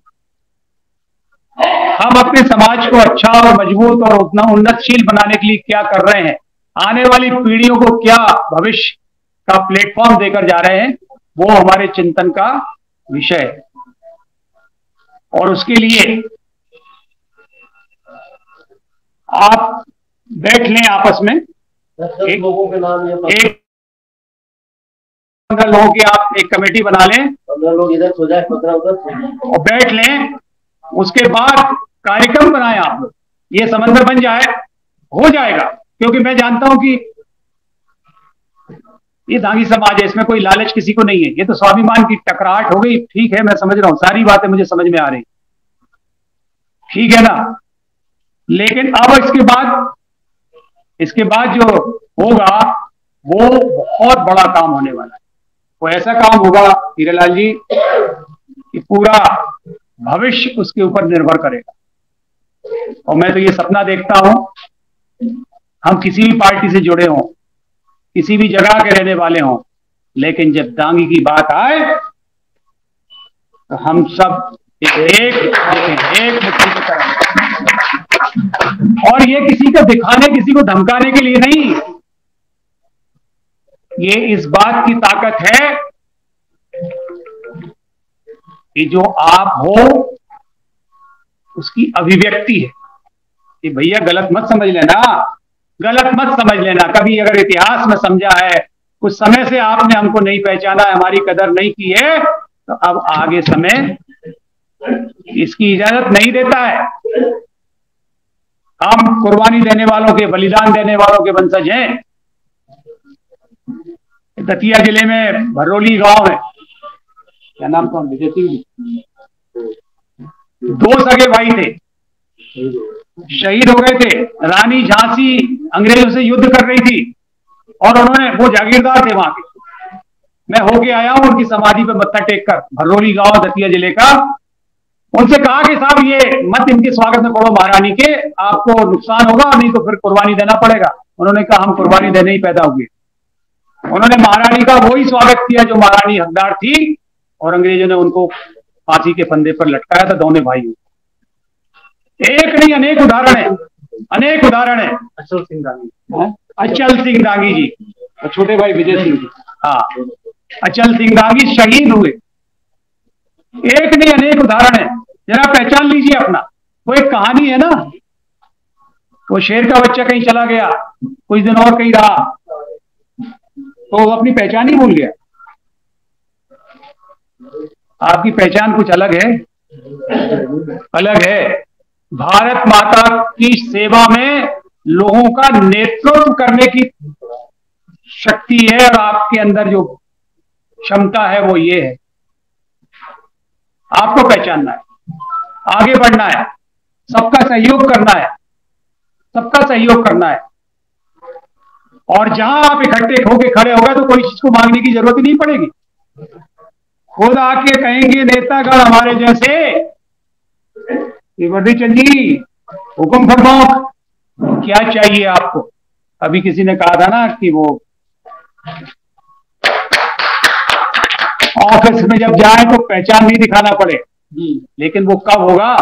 है। हम अपने समाज को अच्छा और मजबूत और उतना उन्नतशील बनाने के लिए क्या कर रहे हैं, आने वाली पीढ़ियों को क्या भविष्य का प्लेटफॉर्म देकर जा रहे हैं, वो हमारे चिंतन का विषय है। और उसके लिए आप बैठ लें आपस में, एक लोगों के नाम, एक 15 लोगों की आप एक कमेटी बना लें, 15 लोग इधर सो जाए, 15 उधर, और बैठ लें। उसके बाद कार्यक्रम बनाएं आप लोग, ये समंदर बन जाए, हो जाएगा। क्योंकि मैं जानता हूं कि ये दांगी समाज है, इसमें कोई लालच किसी को नहीं है, ये तो स्वाभिमान की टकराहट हो गई। ठीक है, मैं समझ रहा हूं, सारी बातें मुझे समझ में आ रही, ठीक है ना। लेकिन अब इसके बाद जो होगा वो बहुत बड़ा काम होने वाला है। वो ऐसा काम होगा हीरालाल जी कि पूरा भविष्य उसके ऊपर निर्भर करेगा। और मैं तो ये सपना देखता हूं, हम किसी भी पार्टी से जुड़े हों, किसी भी जगह के रहने वाले हों, लेकिन जब दांगी की बात आए तो हम सब एक मुट्ठी की तरह। और ये किसी को दिखाने, किसी को धमकाने के लिए नहीं, ये इस बात की ताकत है कि जो आप हो उसकी अभिव्यक्ति है। कि भैया गलत मत समझ लेना, गलत मत समझ लेना। कभी अगर इतिहास में समझा है, कुछ समय से आपने हमको नहीं पहचाना है, हमारी कदर नहीं की है, तो अब आगे समय इसकी इजाजत नहीं देता है। हम कुर्बानी देने वालों के, बलिदान देने वालों के वंशज हैं। दतिया जिले में भरोली गांव है, क्या नाम था, विजय सिंह, 2 सगे भाई थे, शहीद हो गए थे। रानी झांसी अंग्रेजों से युद्ध कर रही थी और उन्होंने, वो जागीरदार थे वहां के, मैं होके आया हूं उनकी समाधि पे मत्था टेक कर, भरोली गांव दतिया जिले का। उनसे कहा कि साहब ये मत इनके स्वागत में पढ़ो महारानी के, आपको नुकसान होगा, नहीं तो फिर कुर्बानी देना पड़ेगा। उन्होंने कहा हम कुर्बानी देने ही पैदा हुए। उन्होंने महारानी का वही स्वागत किया जो महारानी हकदार थी, और अंग्रेजों ने उनको फांसी के फंदे पर लटकाया था, दोनों भाइयों। एक नहीं अनेक उदाहरण है, अनेक उदाहरण है। अचल सिंह दांगी, अचल सिंह दांगी जी, छोटे भाई विजय सिंह जी, हाँ, अचल सिंह दांगी शहीद हुए। एक नहीं अनेक उदाहरण है, जरा पहचान लीजिए अपना। वो एक कहानी है ना, वो शेर का बच्चा कहीं चला गया, कुछ दिन और कहीं रहा, तो वो अपनी पहचान ही भूल गया। आपकी पहचान कुछ अलग है, अलग है। भारत माता की सेवा में लोगों का नेतृत्व करने की शक्ति है, और आपके अंदर जो क्षमता है वो ये है। आपको पहचानना है, आगे बढ़ना है, सबका सहयोग करना है, सबका सहयोग करना है। और जहां आप इकट्ठे होके खड़े होगा तो कोई चीज को मांगने की जरूरत ही नहीं पड़ेगी। खुद आके कहेंगे नेतागण हमारे जैसे, वर्दी चंद जी हुक्म फरमाओ, क्या चाहिए आपको। अभी किसी ने कहा था ना कि वो ऑफिस में जब जाए तो पहचान नहीं दिखाना पड़े, लेकिन वो कब होगा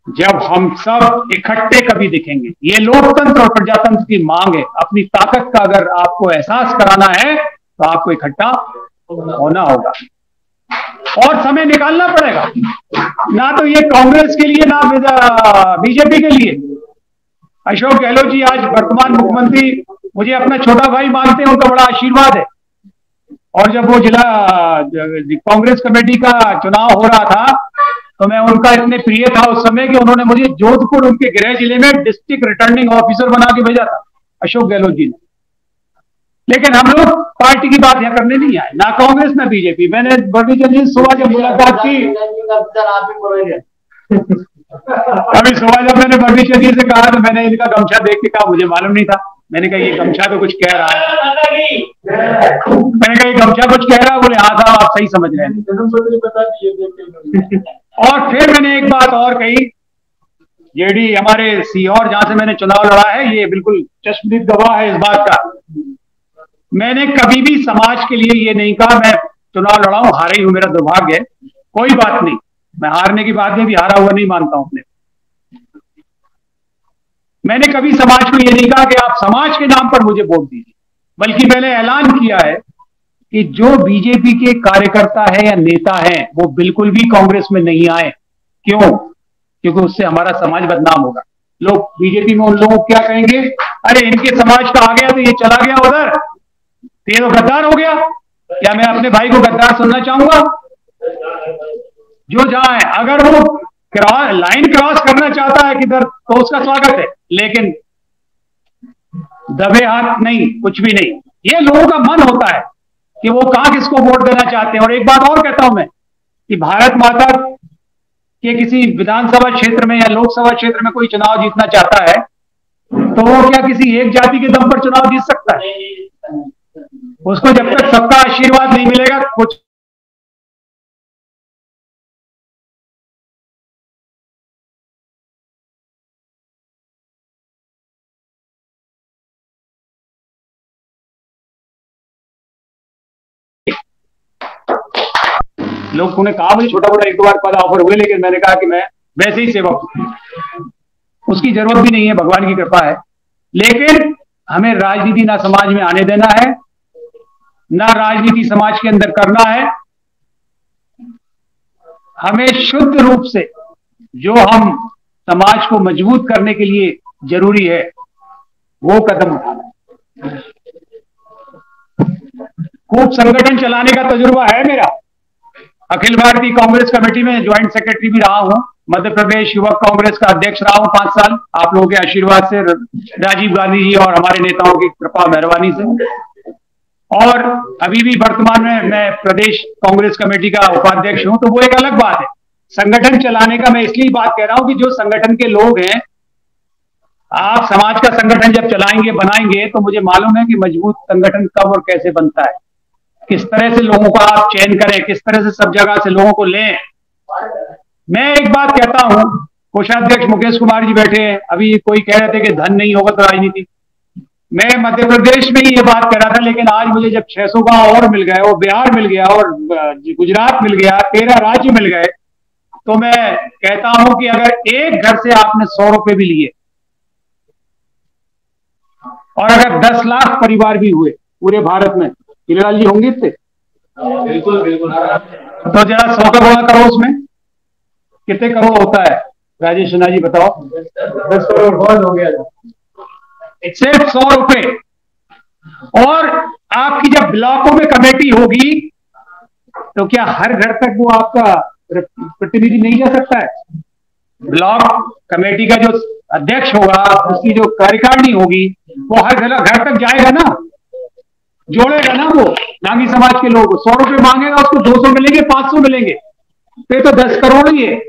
जब हम सब इकट्ठे कभी दिखेंगे। ये लोकतंत्र और प्रजातंत्र की मांग है। अपनी ताकत का अगर आपको एहसास कराना है तो आपको इकट्ठा होना होगा और समय निकालना पड़ेगा। ना तो ये कांग्रेस के लिए, ना बीजेपी के लिए। अशोक गहलोत जी आज वर्तमान मुख्यमंत्री मुझे अपना छोटा भाई मानते हैं, उनका बड़ा आशीर्वाद है। और जब वो जिला कांग्रेस कमेटी का चुनाव हो रहा था तो मैं उनका इतने प्रिय था उस समय कि उन्होंने मुझे जोधपुर उनके गृह जिले में डिस्ट्रिक्ट रिटर्निंग ऑफिसर बना के भेजा था, अशोक गहलोत जी ने। लेकिन हम लोग पार्टी की बात यहाँ करने नहीं आए, ना कांग्रेस ना बीजेपी। मैंने वर्दी चंद जी सुबह जब मुलाकात की, अभी सुबह जब मैंने वर्दी चंद जी से कहा तो मैंने इनका गमछा देख के कहा, मुझे मालूम नहीं था। मैंने कहा ये गमछा तो कुछ कह रहा है, मैंने कहा ये गमछा कुछ कह रहा है। बोले हाँ साहब आप सही समझ रहे हैं। और फिर मैंने एक बात और कही, जेडी हमारे सीहोर जहां से मैंने चुनाव लड़ा है, ये बिल्कुल चश्मदीद गवाह है इस बात का। मैंने कभी भी समाज के लिए ये नहीं कहा मैं चुनाव लड़ा हूं, हारा ही हूं, मेरा दुर्भाग्य है, कोई बात नहीं। मैं हारने की बात में भी हारा हुआ नहीं मानता हूं अपने। मैंने कभी समाज को ये नहीं कहा कि आप समाज के नाम पर मुझे वोट दीजिए, बल्कि मैंने ऐलान किया है कि जो बीजेपी के कार्यकर्ता है या नेता है वो बिल्कुल भी कांग्रेस में नहीं आए। क्यों? क्योंकि उससे हमारा समाज बदनाम होगा। लोग बीजेपी में उन लोगों को क्या कहेंगे, अरे इनके समाज का आ गया तो ये चला गया उधर, तो ये तो गद्दार हो गया। क्या मैं अपने भाई को गद्दार सुनना चाहूंगा? जो जहां है, अगर वो लाइन क्रॉस करना चाहता है किधर तो उसका स्वागत है, लेकिन दबे हाथ नहीं, कुछ भी नहीं। ये लोगों का मन होता है कि वो कहां किसको वोट देना चाहते हैं। और एक बात और कहता हूं मैं कि भारत माता के किसी विधानसभा क्षेत्र में या लोकसभा क्षेत्र में कोई चुनाव जीतना चाहता है तो वो क्या किसी एक जाति के दम पर चुनाव जीत सकता है? उसको जब तक सबका आशीर्वाद नहीं मिलेगा कुछ लोग उन्हें कहा मुझे छोटा मोटा एक दो बार पद ऑफर हुए, लेकिन मैंने कहा कि मैं वैसे ही सेवक हूं, उसकी जरूरत भी नहीं है, भगवान की कृपा है। लेकिन हमें राजनीति ना समाज में आने देना है, ना राजनीति समाज के अंदर करना है। हमें शुद्ध रूप से जो हम समाज को मजबूत करने के लिए जरूरी है वो कदम उठाना है। खूब संगठन चलाने का तजुर्बा है मेरा। अखिल भारतीय कांग्रेस कमेटी में ज्वाइंट सेक्रेटरी भी रहा हूं, मध्य प्रदेश युवक कांग्रेस का अध्यक्ष रहा हूं 5 साल, आप लोगों के आशीर्वाद से, राजीव गांधी जी और हमारे नेताओं की कृपा मेहरबानी से। और अभी भी वर्तमान में मैं प्रदेश कांग्रेस कमेटी का उपाध्यक्ष हूं। तो वो एक अलग बात है। संगठन चलाने का मैं इसलिए बात कह रहा हूं कि जो संगठन के लोग हैं, आप समाज का संगठन जब चलाएंगे बनाएंगे तो मुझे मालूम है कि मजबूत संगठन कब और कैसे बनता है, किस तरह से लोगों को आप चयन करें, किस तरह से सब जगह से लोगों को लें। मैं एक बात कहता हूं, कोषाध्यक्ष मुकेश कुमार जी बैठे हैं, अभी कोई कह रहे थे कि धन नहीं होगा तो राजनीति। मैं मध्य प्रदेश में ही ये बात कर रहा था, लेकिन आज मुझे जब 600 गांव और मिल गए, और बिहार मिल गया, और गुजरात मिल गया, 13 राज्य मिल गए, तो मैं कहता हूं कि अगर एक घर से आपने 100 रुपए भी लिए और अगर 10 लाख परिवार भी हुए पूरे भारत में, हिलाल जी होंगे थे? बिल्कुल बिल्कुल। तो जरा 100 का गुणा करो, उसमें कितने करोड़ होता है? राजेश सिन्हा जी बताओ। 10 करोड़ बहुत हो गया। सिर्फ 100 रुपए। और आपकी जब ब्लॉकों में कमेटी होगी तो क्या हर घर तक वो आपका प्रतिनिधि नहीं जा सकता है? ब्लॉक कमेटी का जो अध्यक्ष होगा, उसकी जो कार्यकारिणी होगी, वो हर घर तक जाएगा ना, जोड़ेगा ना वो नागी समाज के लोग। 100 रुपए मांगेगा, उसको 200 मिलेंगे, 500 मिलेंगे, फिर तो 10 करोड़ ही है।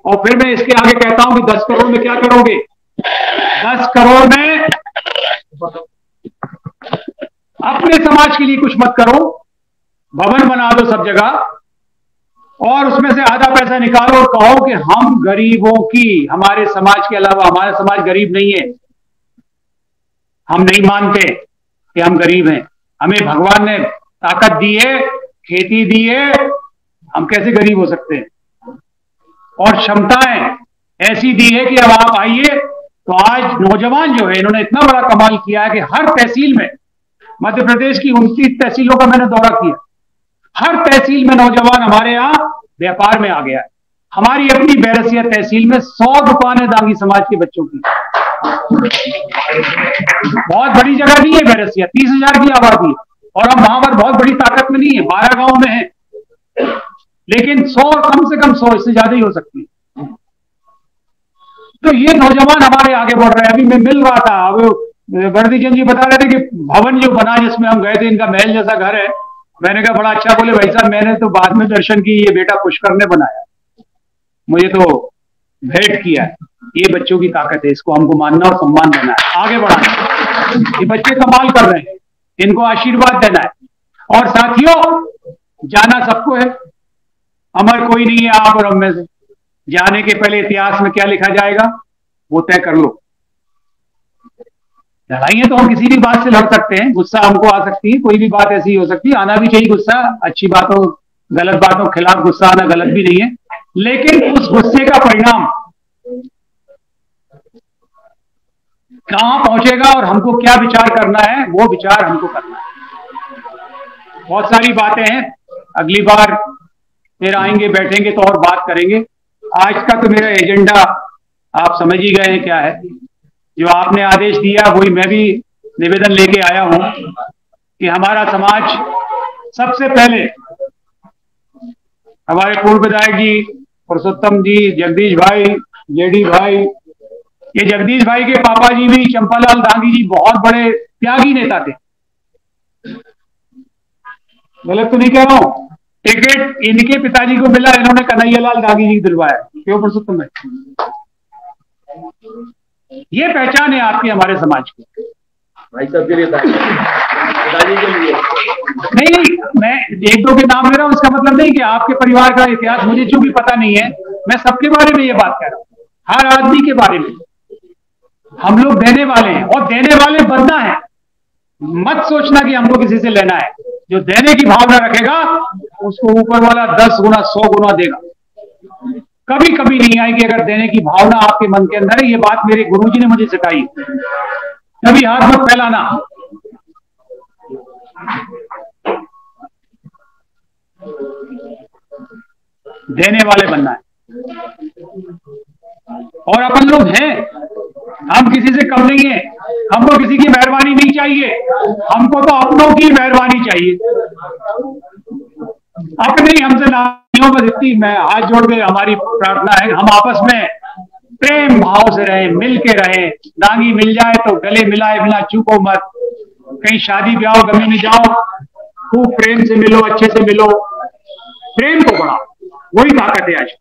और फिर मैं इसके आगे कहता हूं कि 10 करोड़ में क्या करोगे? 10 करोड़ में अपने समाज के लिए कुछ मत करो, भवन बना दो सब जगह, और उसमें से आधा पैसा निकालो और कहो कि हम गरीबों की, हमारे समाज के अलावा, हमारा समाज गरीब नहीं है, हम नहीं मानते कि हम गरीब हैं, हमें भगवान ने ताकत दी है, खेती दी है, हम कैसे गरीब हो सकते हैं? और क्षमताएं ऐसी दी है कि अब आप आइए। तो आज नौजवान जो है, इन्होंने इतना बड़ा कमाल किया है कि हर तहसील में, मध्य प्रदेश की 29 तहसीलों का मैंने दौरा किया, हर तहसील में नौजवान हमारे यहाँ व्यापार में आ गया है। हमारी अपनी बैरसिया तहसील में 100 दुकानें दांगी समाज के बच्चों की। बहुत बड़ी जगह नहीं है बैरसिया, 30,000 की आबादी है, और हम वहां पर बहुत बड़ी ताकत में नहीं है, 12 गांव में है, लेकिन 100, कम से कम 100, इससे ज्यादा ही हो सकती है। तो ये नौजवान हमारे आगे बढ़ रहे हैं। अभी मैं मिल रहा था, अब वर्दीचंद जी बता रहे थे कि भवन जो बना, जिसमें हम गए थे, इनका महल जैसा घर है। मैंने कहा बड़ा अच्छा। बोले भाई साहब, मैंने तो बाद में दर्शन की, ये बेटा पुष्कर ने बनाया, मुझे तो भेंट किया है। ये बच्चों की ताकत है, इसको हमको मानना और सम्मान देना है, आगे बढ़ाना है। ये बच्चे कमाल कर रहे हैं, इनको आशीर्वाद देना है। और साथियों, जाना सबको है, अमर कोई नहीं है आप और हम में से। जाने के पहले इतिहास में क्या लिखा जाएगा वो तय कर लो। लड़ाइयां तो हम किसी भी बात से लड़ सकते हैं, गुस्सा हमको आ सकती है, कोई भी बात ऐसी हो सकती है, आना भी चाहिए गुस्सा, अच्छी बातों गलत बातों के खिलाफ गुस्सा आना गलत भी नहीं है, लेकिन उस गुस्से का परिणाम कहां पहुंचेगा और हमको क्या विचार करना है, वो विचार हमको करना है। बहुत सारी बातें हैं, अगली बार फिर आएंगे, बैठेंगे तो और बात करेंगे। आज का तो मेरा एजेंडा आप समझ ही गए हैं क्या है। जो आपने आदेश दिया वही मैं भी निवेदन लेके आया हूं कि हमारा समाज सबसे पहले, हमारे पूर्व विधायक जी पुरुषोत्तम जी, जगदीश भाई, जेडी भाई, ये जगदीश भाई के पापा जी भी चंपालाल दांगी जी बहुत बड़े त्यागी नेता थे। गलत तो नहीं कह रहा हूं? टिकट इनके पिताजी को मिला, इन्होंने कन्हैयालाल दांगी जी को दिलवाया। क्यों पुरुषोत्तम भाई? ये पहचान है आपकी हमारे समाज की। भाई साहब के लिए, पिताजी के लिए नहीं, मैं एक दो के नाम ले रहा हूं, इसका मतलब नहीं कि आपके परिवार का इतिहास मुझे जो भी पता नहीं है, मैं सबके बारे में ये बात कह रहा हूं, हर आदमी के बारे में। हम लोग देने वाले हैं और देने वाले बनना है। मत सोचना कि हमको किसी से लेना है। जो देने की भावना रखेगा उसको ऊपर वाला 10 गुना 100 गुना देगा। कभी कभी नहीं आएगी अगर देने की भावना आपके मन के अंदर है। ये बात मेरे गुरुजी ने मुझे सिखाई। कभी हाथ मत फैलाना। देने वाले बनना है। और अपन लोग हैं, हम किसी से कम नहीं है, हमको किसी की मेहरबानी नहीं चाहिए, हमको तो अपनों की मेहरबानी चाहिए। अपने ही हमसे नानियों पर इतनी, मैं हाथ जोड़ के हमारी प्रार्थना है हम आपस में प्रेम भाव से रहें, मिल के रहें। दांगी मिल जाए तो गले मिलाए बिना चूको मत। कहीं शादी ब्याह गमी में जाओ, खूब प्रेम से मिलो, अच्छे से मिलो, प्रेम को बढ़ाओ। वही ताकत है आज,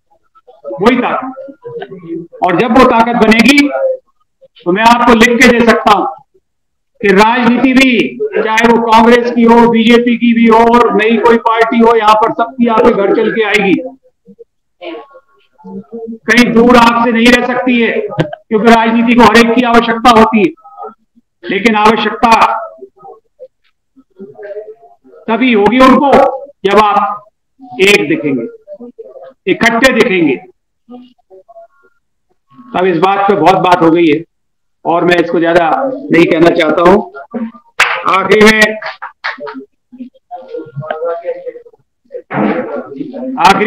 वही ताकत। और जब वो ताकत बनेगी तो मैं आपको लिख के दे सकता हूं कि राजनीति भी, चाहे वो कांग्रेस की हो, बीजेपी की भी हो, और नई कोई पार्टी हो, यहां पर सबकी आपके घर चल के आएगी। कहीं दूर आपसे नहीं रह सकती है, क्योंकि राजनीति को हर एक की आवश्यकता होती है। लेकिन आवश्यकता तभी होगी उनको जब आप एक दिखेंगे, इकट्ठे दिखेंगे। तब इस बात पे बहुत बात हो गई है और मैं इसको ज्यादा नहीं कहना चाहता हूं। आखिरी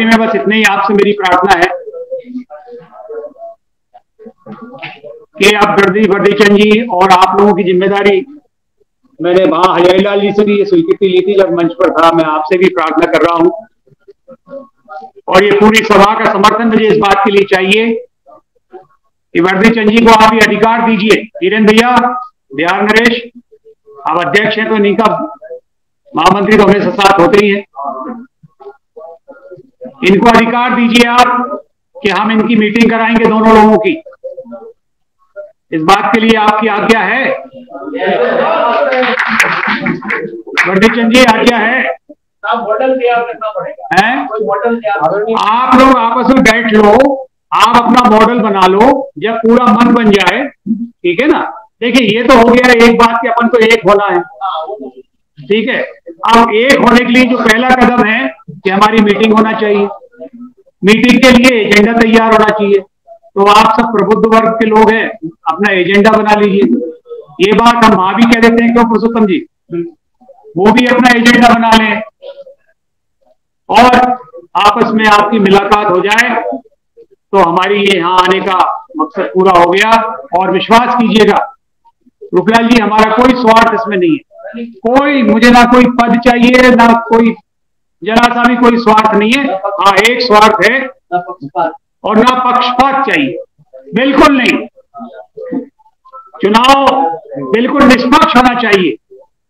में बस इतनी ही आपसे मेरी प्रार्थना है कि आप वर्दी चंद जी और आप लोगों की जिम्मेदारी, मैंने वहां हजारीलाल जी से भी ये स्वीकृति ली थी जब मंच पर था, मैं आपसे भी प्रार्थना कर रहा हूं और ये पूरी सभा का समर्थन मुझे इस बात के लिए चाहिए कि वर्दी चंद जी को आप ये अधिकार दीजिए। वीरेंद्र भैया, बिहार नरेश, आप अध्यक्ष हैं तो इन्हीं का महामंत्री तो हमेशा साथ होते ही हैं, इनको अधिकार दीजिए आप कि हम इनकी मीटिंग कराएंगे दोनों लोगों की। इस बात के लिए आपकी आज्ञा है? वर्दी चंद जी, आज्ञा है? मॉडल तैयार करना पड़ेगा। आप लोग आपस में बैठ लो, आप अपना मॉडल बना लो, जब पूरा मन बन जाए, ठीक है ना। देखिए ये तो हो गया एक बात कि अपन को एक होना है, ठीक है। अब एक होने के लिए जो पहला कदम है कि हमारी मीटिंग होना चाहिए, मीटिंग के लिए एजेंडा तैयार होना चाहिए। तो आप सब प्रबुद्ध वर्ग के लोग हैं, अपना एजेंडा बना लीजिए। ये बात हम वहां भी कह देते हैं, क्यों पुरुषोत्तम जी, वो भी अपना एजेंडा बना लें और आपस में आपकी मुलाकात हो जाए तो हमारी ये यहाँ आने का मकसद पूरा हो गया। और विश्वास कीजिएगा रूपलाल जी, हमारा कोई स्वार्थ इसमें नहीं है, कोई, मुझे ना कोई पद चाहिए, ना कोई जरा सा भी कोई स्वार्थ नहीं है। हाँ, एक स्वार्थ है और ना पक्षपात चाहिए, बिल्कुल नहीं। चुनाव बिल्कुल निष्पक्ष होना चाहिए।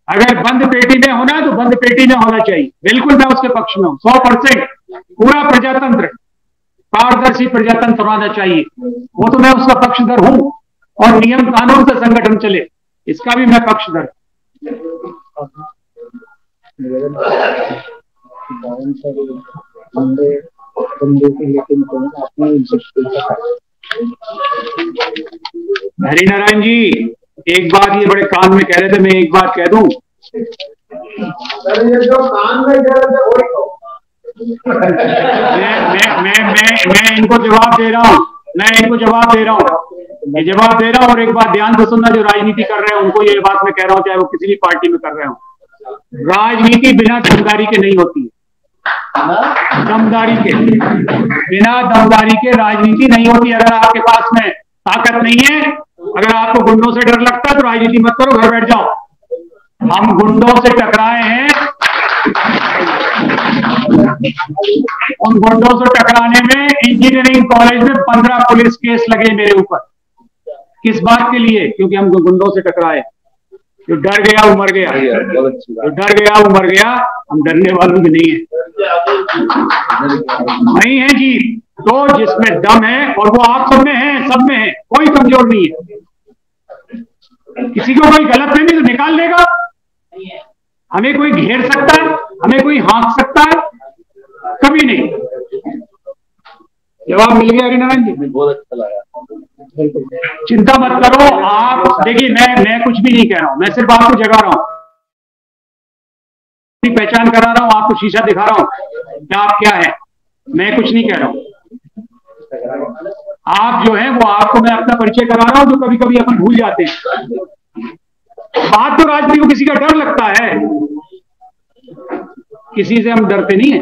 अगर बंद पेटी में होना है तो बंद पेटी में होना चाहिए, बिल्कुल मैं उसके पक्ष में हूं 100%। पूरा प्रजातंत्र, पारदर्शी प्रजातंत्र होना चाहिए, वो तो मैं उसका पक्षधर हूं। और नियम कानून से संगठन चले, इसका भी मैं पक्षधर। हरिनारायण जी, एक बात ये बड़े कान में कह रहे थे, मैं एक बात कह दूं। सर ये जो कान में कह रहे थे वही तो। मैं इनको जवाब दे रहा हूं, ये जवाब दे रहा हूं। और एक बात ध्यान से सुनना, जो राजनीति कर रहे हैं उनको ये बात मैं कह रहा हूं, चाहे वो किसी भी पार्टी में कर रहे हो, राजनीति बिना दमदारी के नहीं होती है। दमदारी के बिना दमदारी के राजनीति नहीं होती। अगर आपके पास में ताकत नहीं है, अगर आपको गुंडों से डर लगता है तो राजनीति मत करो, घर बैठ जाओ। हम गुंडों से टकराए हैं, उन गुंडों से टकराने में इंजीनियरिंग कॉलेज में 15 पुलिस केस लगे मेरे ऊपर। किस बात के लिए? क्योंकि हम गुंडों से टकराए। जो डर गया वो मर गया, जो डर गया वो मर गया। हम डरने वालों में नहीं है जी। तो जिसमें दम है, और वो आप सब में है, सब में है, कोई कमजोर नहीं है। किसी को कोई गलतफहमी तो निकाल देगा, हमें कोई घेर सकता है, हमें कोई हाँक सकता है, कभी नहीं। जवाब मिल गया हरिनारायण जी, बहुत अच्छा लगा। चिंता मत करो आप। देखिए मैं कुछ भी नहीं कह रहा हूं, मैं सिर्फ आपको जगा रहा हूं, पहचान करा रहा हूं, आपको शीशा दिखा रहा हूं कि आप क्या है। मैं कुछ नहीं कह रहा हूं। आप जो है वो आपको मैं अपना परिचय करा रहा हूं, जो कभी कभी अपन भूल जाते हैं। बात तो राजनीति को किसी का डर लगता है, किसी से हम डरते नहीं है।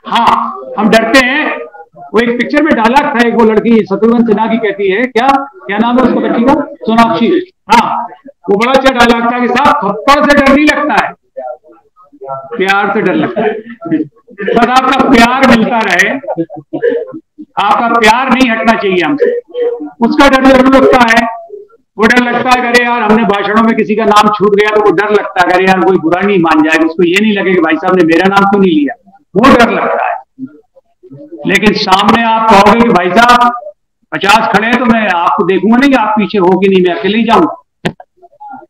हाँ, हम डरते हैं। वो एक पिक्चर में डायलॉग था, एक वो लड़की शत्रुघ्न सिन्हा की कहती है, क्या नाम है उसको बच्ची का? सोनाक्षी। हाँ, वो बड़ा अच्छा डायलॉग था कि साहब थप्पड़ से डर नहीं लगता है, प्यार से डर लगता है। बस आपका प्यार मिलता रहे, आपका प्यार नहीं हटना चाहिए हमसे। उसका डर जरूर लगता है। वो डर लगता है, अरे यार हमने भाषणों में किसी का नाम छूट गया तो वो डर लगता है, अरे यार कोई बुरा नहीं मान जाएगा, उसको ये नहीं लगे कि भाई साहब ने मेरा नाम क्यों नहीं लिया, वो डर लगता है। लेकिन सामने आप कहोगे कि भाई साहब 50 खड़े हैं तो मैं आपको देखूंगा नहीं, आप पीछे हो कि नहीं, मैं अकेले ही जाऊंगा।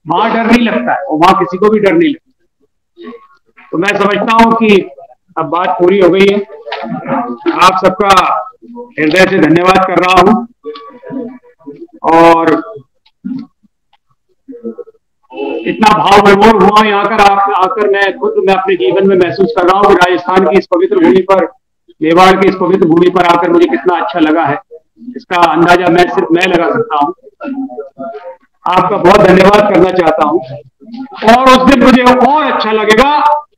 वहां डर नहीं लगता है, और वहां किसी को भी डर नहीं लगता। तो मैं समझता हूं कि अब बात पूरी हो गई है। आप सबका हृदय से धन्यवाद कर रहा हूं। और भाव विभोर हुआ यहाँ आकर मैं अपने जीवन में महसूस कर रहा हूँ कि राजस्थान की इस पवित्र भूमि पर, मेवाड़ की इस पवित्र भूमि पर आकर मुझे कितना अच्छा लगा है। इसका अंदाजा सिर्फ मैं लगा सकता हूँ। आपका बहुत धन्यवाद करना चाहता हूँ, और उस दिन मुझे और अच्छा लगेगा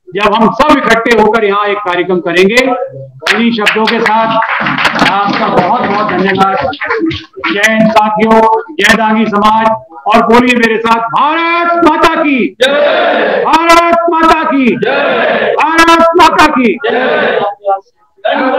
जब हम सब इकट्ठे होकर यहाँ एक कार्यक्रम करेंगे। इन्हीं शब्दों के साथ आपका बहुत बहुत धन्यवाद। जय हिंद साथियों, जय दांगी समाज, और बोलिए मेरे साथ, भारत माता की जय, भारत माता की जय, भारत माता की जय।